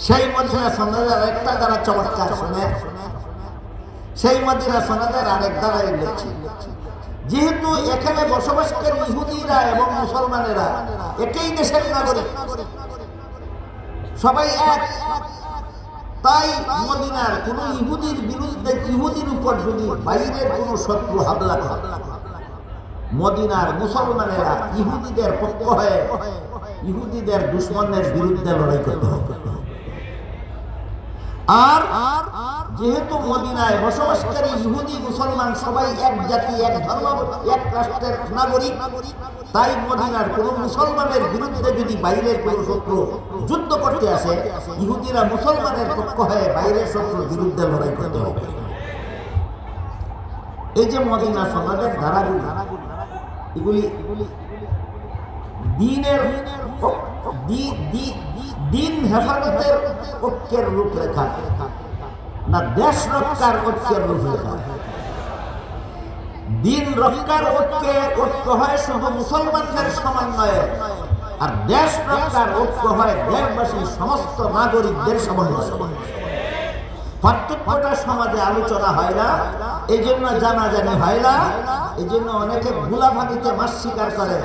সেই মদিনা সনদের একটা দ্বারা চমৎকার শুনে, সেই মদিনা সনদের আরেক দ্বারা উল্লেখ, যেহেতু এখানে বসবাসকারী ইহুদিরা এবং মুসলমানেরা একই দেশের নাগরিক, সবাই এক, তাই মদিনার কোন ইহুদির বিরুদ্ধে, ইহুদির উপর যদি বাইরের কোন শত্রু হামলা করে, মদিনার মুসলমানেরা ইহুদিদের পক্ষ হয়ে ইহুদিদের দুশমনের বিরুদ্ধে লড়াই করতে হবে। আর যেহেতু মদিনায় বসবাসকারী ইহুদি মুসলমান সবাই এক জাতি, এক ধর্ম, এক রাষ্ট্রের নাগরিক, তাই মদিনার কোন মুসলমানের বিরুদ্ধে যদি বাইরের কোন শত্রু যুদ্ধ করতে আসে, ইহুদিরা মুসলমানের পক্ষ হয়ে বাইরের শত্রুর বিরুদ্ধে লড়াই করতে হবে। এই যে মদিনা সনদের ধারাগুলি, এগুলি দিন হেফাজতের ঐক্যের রূপরেখা না দেশ রক্ষার ঐক্যের রূপরেখা। দিন রক্ষার ঐক্য হয় শুধু মুসলমানদের সমন্বয়ে, আর দেশ রক্ষার ঐক্য হয় দেশবাসী সমস্ত নাগরিকদের সমন্বয়ে। পার্থক্যটা সমাজে আলোচনা হয় না, এই জন্য জানাজানি হয় না, এই জন্য অনেকে গুলাফানিতে মাছ শিকার করে।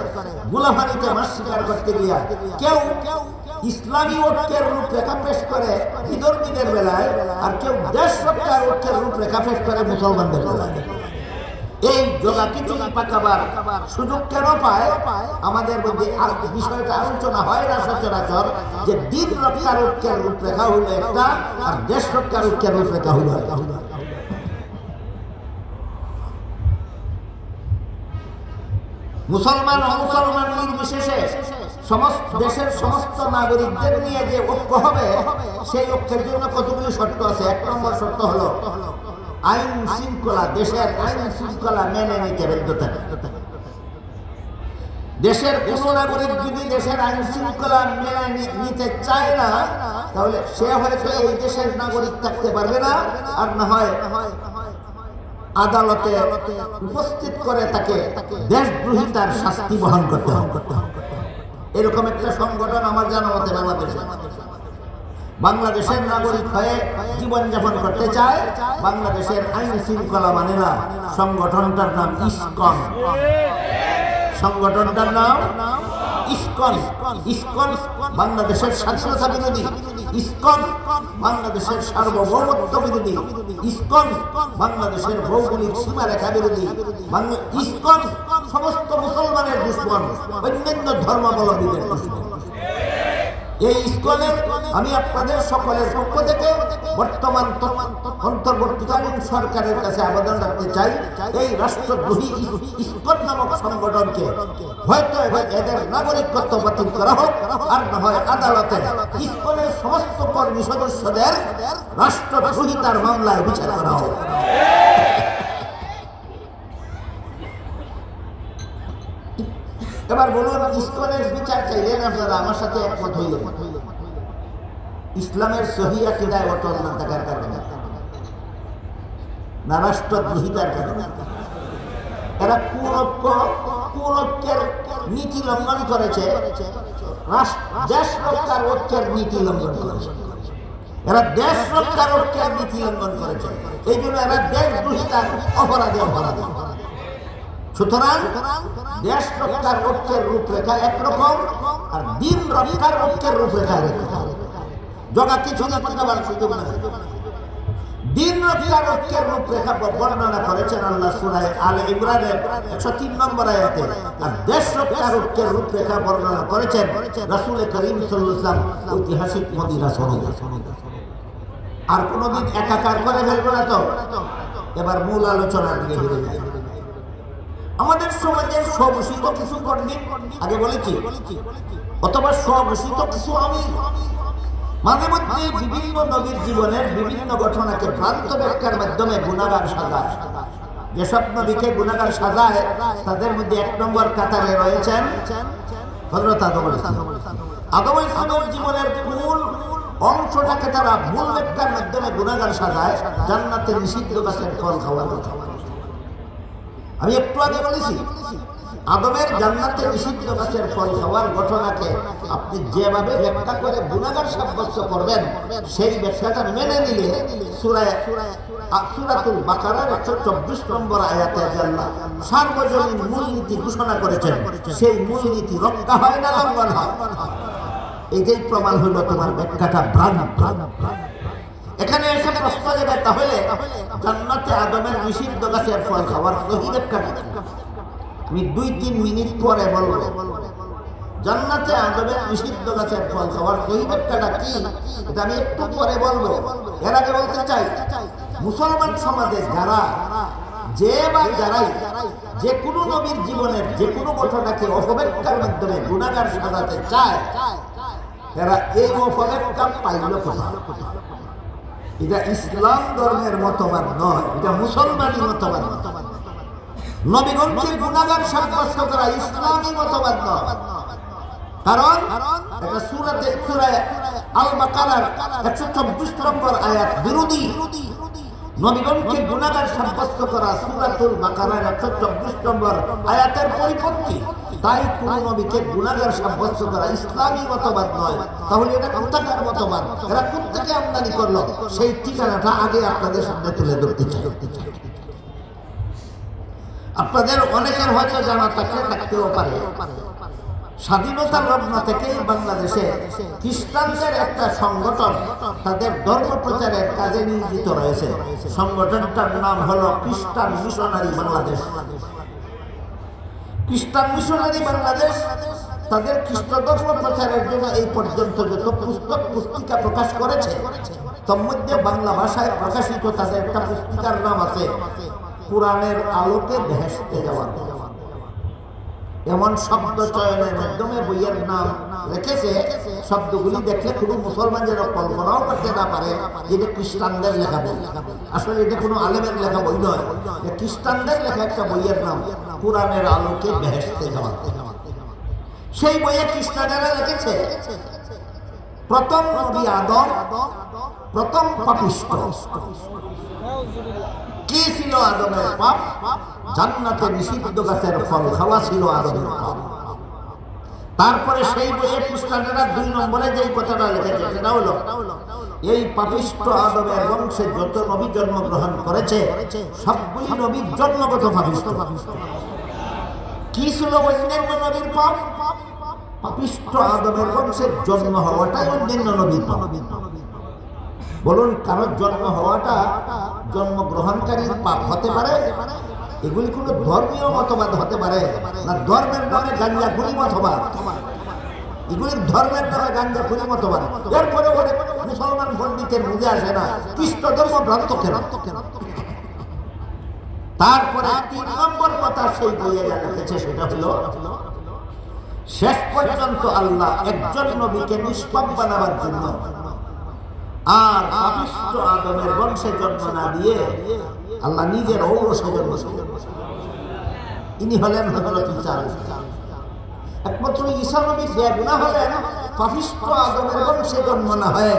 গুলাফানিতে মাছ শিকার করতে গিয়া কেউ ইসলামী ঐক্যের রূপরেখা পেশ করে বিধর্মীদের বেলায়, আর কেউ দেশ রক্ষার ঐক্যের রূপরেখা পেশ করে মুসলমানদের বেলায়। এই জগাখিচুড়ি পাকাবার সুযোগ কেন পায়? আমাদের মধ্যে বিষয়টা আলোচনা হয় না সচরাচর, যে দিন রক্ষার ঐক্যের রূপরেখা হইল একটা, আর দেশ রক্ষার ঐক্যের রূপরেখা হইল একটা। মুসলমান অমুসলমান নির্বিশেষে সমস্ত দেশের সমস্ত নাগরিকদের নিয়ে যে ঐক্য হবে, সেই ঐক্যের জন্য কতগুলি শর্ত আছে। এক নম্বর শর্ত হলো আইন শৃঙ্খলা, দেশের আইন শৃঙ্খলা মেনে নিতে বাধ্য থাকে। দেশের কোন নাগরিক যদি দেশের আইন শৃঙ্খলা মেনে নিতে চায় না, তাহলে সে হয়তো এই দেশের নাগরিক থাকতে পারবে না, আর না হয় আদালতে উপস্থিত করে তাকে দেশদ্রোহিতার শাস্তি বহন করতে হবে। এরকম একটা সংগঠন আমার জানা মতে বাংলাদেশে বাংলাদেশের নাগরিক হয়ে জীবনযাপন করতে চায়, বাংলাদেশের আইন শৃঙ্খলা মানে না। সংগঠনটার নাম ইসকন। সংগঠনটার নাম ইসকন। ইসকন বাংলাদেশের স্বাধীনতা বিরোধী, ইসকন বাংলাদেশের সার্বভৌমত্ব বিরোধী, ইসকন বাংলাদেশের ভৌগোলিক সীমারেখা বিরোধী, ইসকন সমস্ত মুসলমানের দুশ্মন, অন্যান্য ধর্মাবলম্বীদের দুশ্মন। এই ইসকনের আমি আপনাদের সকলের পক্ষ থেকে বর্তমান অন্তর্বর্তীকালীন সরকারের কাছে আবেদন রাখতে চাই, এই রাষ্ট্রদ্রোহী ইসকন নামক সংগঠনকে হয়তো এদের নাগরিকত্ব বাতিল করা হোক, আর না হয় আদালতে ইসকনের সমস্ত কর্মী সদস্যদের রাষ্ট্রদ্রোহিতার মামলায় বিচার করা হোক। এবার বলুন, ইসকনের বিচার চাইলেন আপনারা, আমার সাথে একমত হইলেন। ইসলামের সহি আকীদায় অটল না থাকার কারণে না রাষ্ট্রদ্রোহিতার কারণে? এরা কুলক্ষের নীতি লঙ্ঘন করেছে, দেশ রক্ষার ঐক্যের নীতি লঙ্ঘন করেছে। এরা দেশ রক্ষার ঐক্যের নীতি লঙ্ঘন করেছে, এই জন্য এরা দেশদ্রোহিতার অপরাধে অপরাধ। সুতরাং দেশ রক্ষার ঐক্যের রূপরেখা একরকম, আর দিন রক্ষার ঐক্যের রূপরেখা একরকম। জগা কিছু না পাঠাবার সুযোগ না। দিন রক্ষার ঐক্যের রূপরেখা বর্ণনা করেছেন আল্লাহ সূরা আলে ইমরানের 103 নম্বর আয়াতে, আর দেশ রক্ষার ঐক্যের রূপরেখা বর্ণনা করেছেন রাসূল করিম সাল্লাল্লাহু আলাইহি ওয়াসাল্লাম ঐতিহাসিক মদিনা সনদে। আর কোনদিন একাকার করে ফেলবো না তো। এবার মূল আলোচনার দিকে ফিরে যাই। আমাদের সমাজের স্বঘোষিত কিছু পণ্ডিত, আগে বলেছি, অথবা স্বঘোষিত কিছু আমি মাঝে মধ্যে বিভিন্ন নবীর জীবনের বিভিন্ন ঘটনাকে ভ্রান্ত ব্যাখ্যার মাধ্যমে গুনাহগার সাজায়। যেসব নবীকে গুনাহগার সাজায় তাদের মধ্যে 1 নম্বর কাতারে রয়েছেন হযরত আদম আলাইহিস সালাম। আদম আলাইহিস সালামের জীবনের মূল অংশটাকে তারা ভুল ব্যাখ্যার মাধ্যমে গুনাহগার সাজায় জান্নাতে নিষিদ্ধ গাছের ফল খাওয়ার কথা। আমি একটু আগে বলেছি, আদমের জান্নাতে নিষিদ্ধ গাছের ফল খাওয়ার ঘটনাকে আপনি যেভাবে ব্যাখ্যা করে গুনাহগার সাব্যস্ত করবেন, সেই ব্যাখ্যাটা মেনে নিলে সূরাতুল বাকারার 124 নম্বর আয়াতে আল্লাহ সার্বজনীন মূলনীতি ঘোষণা করেছেন, সেই মূলনীতি রক্ষা হয় না, লঙ্ঘন হয়। এইটাই প্রমাণ হইল তোমার ব্যাখ্যাটা ভ্রান্ত। এখানে এসে প্রশ্ন জাগে, তাহলে জান্নাতে আদমের নিষিদ্ধ গাছের ফল খাওয়ার সহি ব্যাখ্যাটা কি? আমি 2-3 মিনিট পরে বলবো জান্নাতে আদমের নিষিদ্ধ গাছের ফল খাওয়ার সহি ব্যাখ্যাটা কি, এটা আমি একটু পরে বলবো। এর আগে বলতে চাই, মুসলমান সমাজে যারা যারাই যে কোনো নবীর জীবনের যে কোনো ঘটনাকে অপব্যাখ্যার মাধ্যমে গুনাহগার সাজাতে চায়, এরা এই অপব্যাখ্যা পাইল কোথায়? এটা ইসলাম ধর্মের মতবাদ নয়, এটা মুসলমানি মতবাদ। নবীগণকে গুনাহগার সাব্যস্ত করা ইসলামী মতবাদ নয়, কারণ এটা সূরা আল বাকারার 124 নম্বর আয়াত বিরোধী। নবীগণকে গুনাহগার সাব্যস্ত করা সূরাতুল বাকারার 124 নম্বর আয়াতের পরিপন্থী। তাই কোন নবীকে গুনাহগার সাব্যস্ত করা ইসলামী মতবাদ নয়। তাহলে এটা কোথাকার মতবাদ? এরা কোথা থেকে আমদানি করলো? সেই ঠিকানাটা আগে আপনাদের সামনে তুলে ধরতে চাই। আপনাদের অনেকের হয়তো জানা থাকতেও পারে, স্বাধীনতার লগ্ন থেকেই বাংলাদেশে খ্রিস্টানদের একটা সংগঠন তাদের ধর্ম প্রচারের কাজে নিয়োজিত রয়েছে। সংগঠনটার নাম হলো খ্রিস্টান মিশনারি বাংলাদেশ। খ্রিস্টান মিশনারি বাংলাদেশ তাদের খ্রিস্ট ধর্ম প্রচারের জন্য এই পর্যন্ত যত পুস্তক পুস্তিকা প্রকাশ করেছে, তার মধ্যে বাংলা ভাষায় প্রকাশিত তাদের একটা পুস্তিকার নাম আছে কোরআনের আলোকে ভেসতে যাওয়া। এমন শব্দ চয়নের মাধ্যমে বইয়ের নাম রেখেছে, শব্দগুলি দেখলে কোনো মুসলমান যেন কল্পনাও করতে না পারে যেটা খ্রিস্টানদের লেখা বই। আসলে এটা কোনো আলেমের লেখা বই নয়, খ্রিস্টানদের লেখা একটা বইয়ের নাম কোরআনের আলোকে ভেসতে যাওয়া। সেই বইয়ে খ্রিস্টানেরা লিখেছে প্রথম নবী আদম প্রথম পাপিষ্ঠ। কি ছিল আদমের পাপ? জান্নাতে নিষিদ্ধ গাছের ফল খাওয়া ছিল আদমের পাপ। তারপরে সেই বইয়ে খ্রিস্টানেরা 2 নম্বরে যেই কথাটা লিখেছে সেটা হলো এই পাপিষ্ঠ আদমের বংশে যত নবী জন্মগ্রহণ করেছে সবগুলি নবীর জন্মগত পাপিষ্ঠ। কি ছিল অন্যান্য নবীর পাপ? পাপিষ্ঠ আদমের বংশে জন্ম হওয়াটাই অন্যান্য নবীর পাপ। বলুন, কারোর জন্ম হওয়াটা জন্মগ্রহণকারীর পাপ হতে পারে? এগুলি কোন ধর্মীয় মতবাদ হতে পারে না ধর্মের নামে গাঞ্জা খুরি মতবাদ? এগুলি ধর্মের নামে গাঞ্জা খুরি মতবাদ। এরপরে অনেক মুসলমান পণ্ডিতের বুঝে আসে না খ্রিস্ট ধর্ম ভ্রান্ত কেন। তারপরে 3 নম্বর কথা সেই বইয়ে লিখেছে সেটা হলো শেষ পর্যন্ত আল্লাহ একজন নবীকে নিষ্পাপ বানাবার জন্য আর পাপিষ্ঠ আদমের বংশে জন্ম না দিয়ে আল্লাহ নিজের ঔরসে জন্ম। ইনি হলেন হযরত ঈসা। একমাত্র ঈসা নবী বেগুনাহ হলেন পাপিষ্ঠ আদমের বংশে জন্ম না হয়ে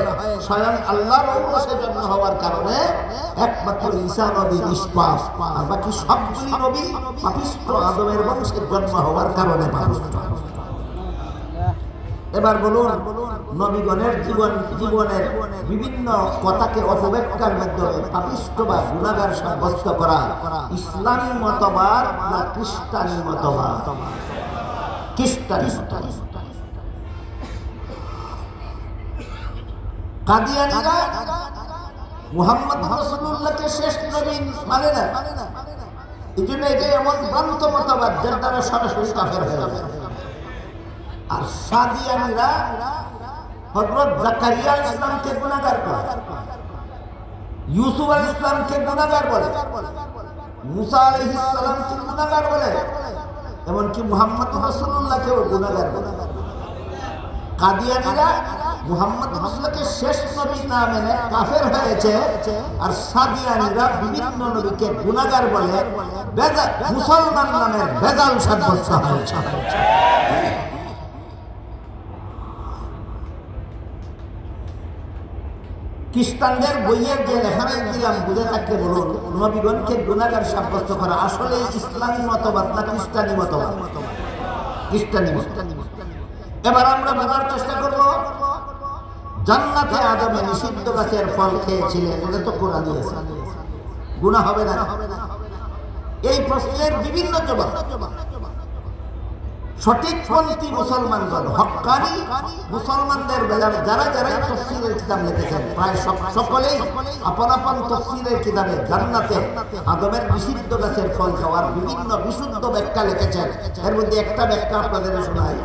স্বয়ং আল্লাহর ঔরসে জন্ম হওয়ার কারণে একমাত্র ঈসা নবী নিষ্পাপ, আর বাকি সবগুলি নবী পাপিষ্ঠ আদমের বংশে জন্ম হওয়ার কারণে পাপিষ্ঠ। এবার বলুন, নবীগণের জীবনের বিভিন্ন কথাকে অপব্যাখ্যার মাধ্যমে পাপিষ্ঠ বা গুনাহগার সাব্যস্ত করা ইসলামী মতবাদ না খ্রিস্টানি মতবাদ? খ্রিস্টানি। কাদিয়ানীরা মুহাম্মদ রাসূলুল্লাহকে শেষ নবী মানে না। এই জন্য এটা এমন ভ্রান্ত মতবাদ যার দ্বারা সরাসরি কাফের হয়ে যায়। আর সাদিয়ানীরা হযরত জাকারিয়া আলাইহিস সালামকে গুনাহগার করে, ইউসুফ আলাইহিস সালামকে গুনাহগার বলে, মুসা আলাইহিস সালামকে গুনাহগার বলে, এমনকি মুহাম্মদ রাসূলুল্লাহকেও গুনাহগার বলে। কাদিয়ানীরা মুহাম্মদ রাসূলকে শেষ নবী না মেনে কাফের হয়েছে, আর সাদিয়ানীরা বিভিন্ন নবীকে গুনাহগার বলে মুসলমান নামের ভেজাল সাব্যস্ত হয়েছে। খ্রিস্টানদের বইয়ের যে লেখাটাই দিলাম বুঝে থাকতে বলুন, নবীগণকে গুনাহগার সাব্যস্ত করা আসলে ইসলামী মতবাদ না খ্রিস্টানি মতবাদ? খ্রিস্টানি। এবার আমরা বোঝার চেষ্টা করব, জান্নাতে আদমে নিষিদ্ধ গাছের ফল খেয়েছিলেন, এটা তো কোরআনে আছে, গুনাহ হবে না? এই প্রশ্নের বিভিন্ন জবাব সঠিকপন্থী মুসলমানগণ, হক্কানি মুসলমানদের বেলার যারা তাফসীরের কিতাব লিখেছেন প্রায় সকলেই আপন আপন তাফসীরের কিতাবে জান্নাতে আদমের নিষিদ্ধ গাছের ফল খাওয়ার বিভিন্ন বিশুদ্ধ ব্যাখ্যা লিখেছেন। এর মধ্যে একটা ব্যাখ্যা আপনাদের শোনাই।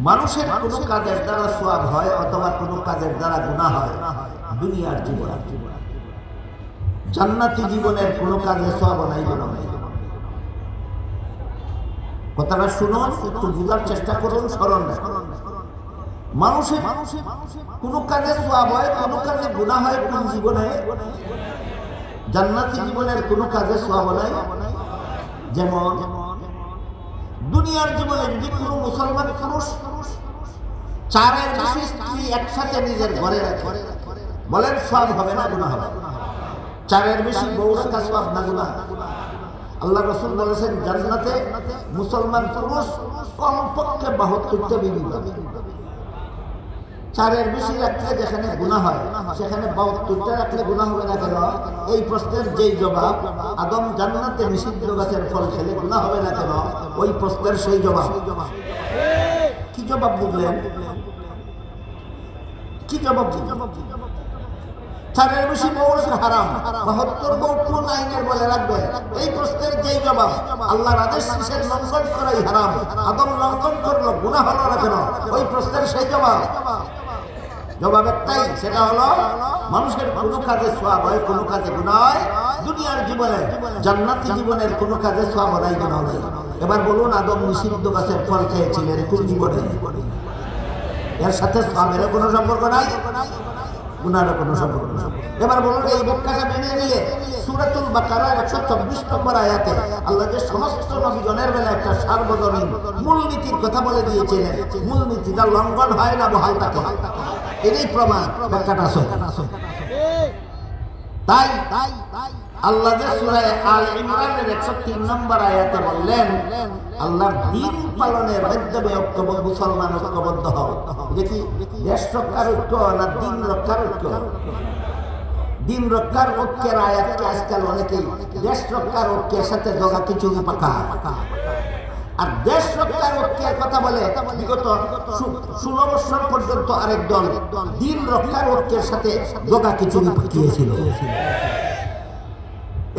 মানুষের কোনো কাজের দ্বারা সওয়াব হয় অথবা কোনো কাজের দ্বারা গুনাহ হয় দুনিয়ার জীবনে, জান্নাতি জীবনের কোনো কাজে সওয়াব নাই গুনাহ নাই। কথাটা শুনুন, একটু বুঝার চেষ্টা করুন, স্মরণ রাখুন। মানুষের কোনো কাজে সওয়াব হয়, কোনো কাজে গুনাহ হয় কোন জীবনে? জান্নাতি জীবনের কোনো কাজে সওয়াব নাই। যেমন দুনিয়ার জীবনে যদি কোনো মুসলমান পুরুষ 4-এর বেশি স্ত্রী একসাথে নিজের ঘরে রাখে, বলেন সওয়াব হবে না গুনাহ হবে? 4-এর বেশি বউ রাখা সওয়াব না গুনাহ? আল্লাহ রাসূল বলেছেন জান্নাতে মুসলমান পুরুষ কমপক্ষে 72টা বিবি পাবে। 4-এর বেশি রাখলে যেখানে গুনাহ হয় সেখানে 72টা রাখলে গুনাহ হবে না কেন? এই প্রশ্নের যেই জবাব, আদম জান্নাতে নিষিদ্ধ গাছের ফল খেলে গুনাহ হবে না কেন, ওই প্রশ্নের সেই জবাব। কি জবাব বুঝলেন? কি জবাব? 4-এর বেশি বউ রাখা হারাম, 72 বউ কোন আইনের বলে রাখবে? এই প্রশ্নের যেই জবাব, আল্লাহর আদেশ কিসের লঙ্ঘন করাই হারাম, আদম লঙ্ঘন করলো, গুনাহ হলো না কেন, ওই প্রশ্নের সেই জবাব। জবাব একটাই, সেটা হলো মানুষের কোনো কাজে সওয়াব হয়, কোনো কাজে গুনাহ হয় দুনিয়ার জীবনে, জান্নাতি জীবনের কোনো কাজে সওয়াব নাই গুনাহ নাই। এবার বলুন, আদম নিষিদ্ধ গাছের ফল খেয়েছিলেন কোন জীবনে? এর সাথে সওয়াবের কোনো সম্পর্ক নাই, গুনাহের কোনো সম্পর্ক নাই। এবার বলুন, এই ব্যাখ্যাটা মেনে নিলে সূরাতুল বাকারার 124 নম্বর আয়াতে আল্লাহ যে সমস্ত নবীগণের বেলা একটা সার্বজনীন মূলনীতির কথা বলে দিয়েছিলেন, মূলনীতিটা লঙ্ঘন হয় না, বহাল থাকে, এটাই প্রমাণ। ব্যাখ্যাটা আছে। তাই আল্লাহ যে সূরা আল ইমরানের 103 নম্বর আয়াতে বললেন আল্লাহর দ্বীন পালনের মাধ্যমে ঐক্যবদ্ধ মুসলমান ঐক্যবদ্ধ হও। দেখি দেশ রক্ষার ঐক্য না দ্বীন রক্ষার ঐক্য? দ্বীন রক্ষার ঐক্যের আয়াতকে আজকাল অনেকেই দেশ রক্ষার ঐক্যের সাথে জগা খিচুড়ি পাকা, আর দেশ রক্ষার ঐক্যের কথা বলে বিগত 16 বছর পর্যন্ত আরেক দল দ্বীন রক্ষার ঐক্যের সাথে জগা খিচুড়ি পাকিয়েছিল।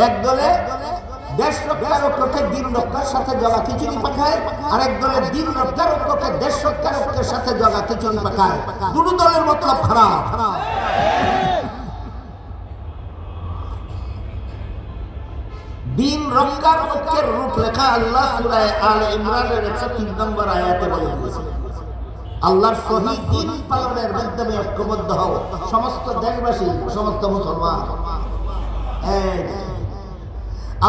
এক দলে দেশ রক্ষার ঐক্যকে দ্বীন রক্ষার সাথে জগা খিচুড়ি পাকায়, আরেক দলে দ্বীন রক্ষার ঐক্যকে দেশ রক্ষার ঐক্যের সাথে জগা খিচুড়ি পাকায়। দুটো দলের মতলব খারাপ। দ্বীন রক্ষার ঐক্যের রূপরেখা আল্লাহ সূরা আল ইমরানের 103 নম্বর আয়াতে বলে দিয়েছেন। আল্লাহর সহি দ্বীন পালনের মাধ্যমে ঐক্যবদ্ধ হও সমস্ত দেশবাসী, সমস্ত মুসলমান।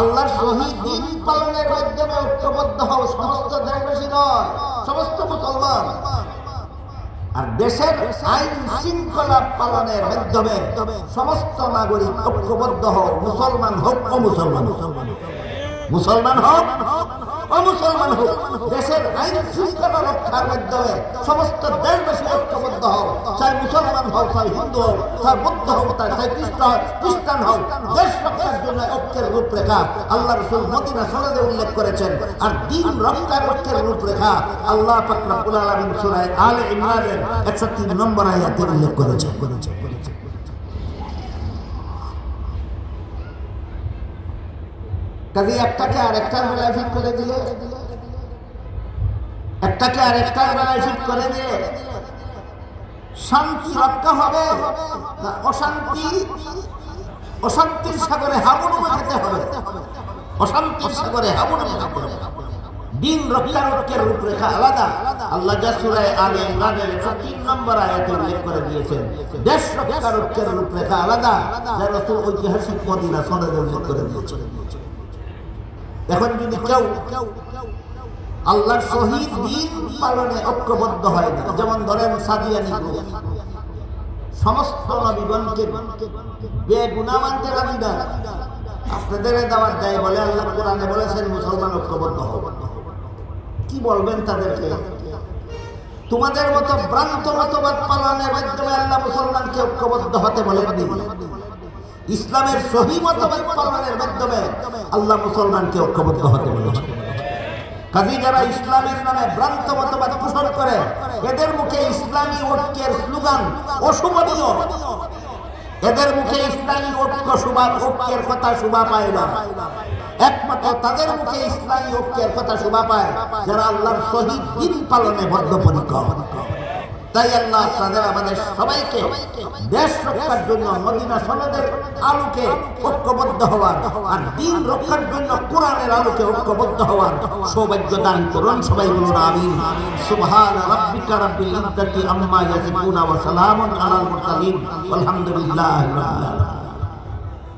আল্লাহর সহি দ্বীন পালনের মাধ্যমে ঐক্যবদ্ধ হও সমস্ত দেশবাসী নয়, সমস্ত মুসলমান। আর দেশের আইন শৃঙ্খলা পালনের মাধ্যমে সমস্ত নাগরিক ঐক্যবদ্ধ হোক, মুসলমান হোক অমুসলমান হোক, মুসলমান হোক অমুসলমান হোক, দেশের আইন শৃঙ্খলা রক্ষার মাধ্যমে সমস্ত দেশবাসী ঐক্যবদ্ধ হোক, চাই মুসলমান হোক, চাই হিন্দু হোক, চাই বৌদ্ধ হোক, চাই খ্রিস্টান হোক। দেশ রক্ষার জন্য ঐক্যের রূপরেখা আল্লাহ রাসূল মদিনা সনদে উল্লেখ করেছেন। আর দ্বীন রক্ষার ঐক্যের রূপরেখা আল্লাহ পাক রব্বুল আলামিন সূরা আলে ইমরানের 103 নম্বর আয়াতে উল্লেখ করেছেন। কাজে একটাকে আরেকটার বেলায় ফিট করে দিলে, একটাকে আরেকটার বেলায় ফিট করে দিলে শান্তি রক্ষা হবে না অশান্তির সাগরে হাবুডুবি খেতে হবে? অশান্তির সাগরে হাবুডুবি খেতে হবে। দ্বীন রক্ষার ঐক্যের রূপরেখা আলাদা। আল্লাহ সূরা আলে ইমরানের 103 নম্বর আয়াতে উল্লেখ করে দিয়েছেন। দেশ রক্ষার ঐক্যের রূপরেখা আলাদা, যা রাসূল ঐতিহাসিক মদিনা সনদে উল্লেখ করে দিয়েছেন। এখন যদি কেউ আল্লাহর সহি দ্বীন পালনে ঐক্যবদ্ধ হয় না, যেমন ধরেন সাদিয়ানি গ্রুপ সমস্ত নবীগণকে বেগুনাহ মানতে রাজি না, আপনাদের দাওয়াত দেয়, বলে আল্লাহ কোরআনে বলেছেন মুসলমান ঐক্যবদ্ধ হবে। কি বলবেন তাদেরকে? তোমাদের মতো ভ্রান্ত মতবাদ পালনের মাধ্যমে আল্লাহ মুসলমানকে ঐক্যবদ্ধ হতে বলেননি। ইসলামের সহি মতবাদ পালনের মাধ্যমে আল্লাহ মুসলমানকে ঐক্যবদ্ধ হতে বলেছেন। কাজী যারা ইসলামের নামে ভ্রান্ত মতবাদ পোষণ করে, এদের মুখে ইসলামী ঐক্যের স্লোগান অশুভনীয়, এদের মুখে ইসলামী ঐক্যের কথা শোভা পায় না। একমাত্র তাদের মুখে ইসলামী ঐক্যের কথা শোভা পায় যারা আল্লাহর সহি দ্বীন পালনে বদ্ধপরিকর। তাই আল্লাহ তাদের আমাদের সবাইকে দেশ রক্ষার জন্য মদিনা সনদের আলোকে ঐক্যবদ্ধ হওয়ার আর দ্বীন রক্ষার জন্য কোরআনের আলোকে ঐক্যবদ্ধ হওয়ার সৌভাগ্য দান করুন। সবাই বলুন আমিন। সুবহানা রাব্বিকা রাব্বিল ইজ্জাতি আম্মা ইয়াসিফুন ওয়া সালামুন আলাল মুরসালিন ওয়ালহামদুলিল্লাহি রাব্বিল আলামিন।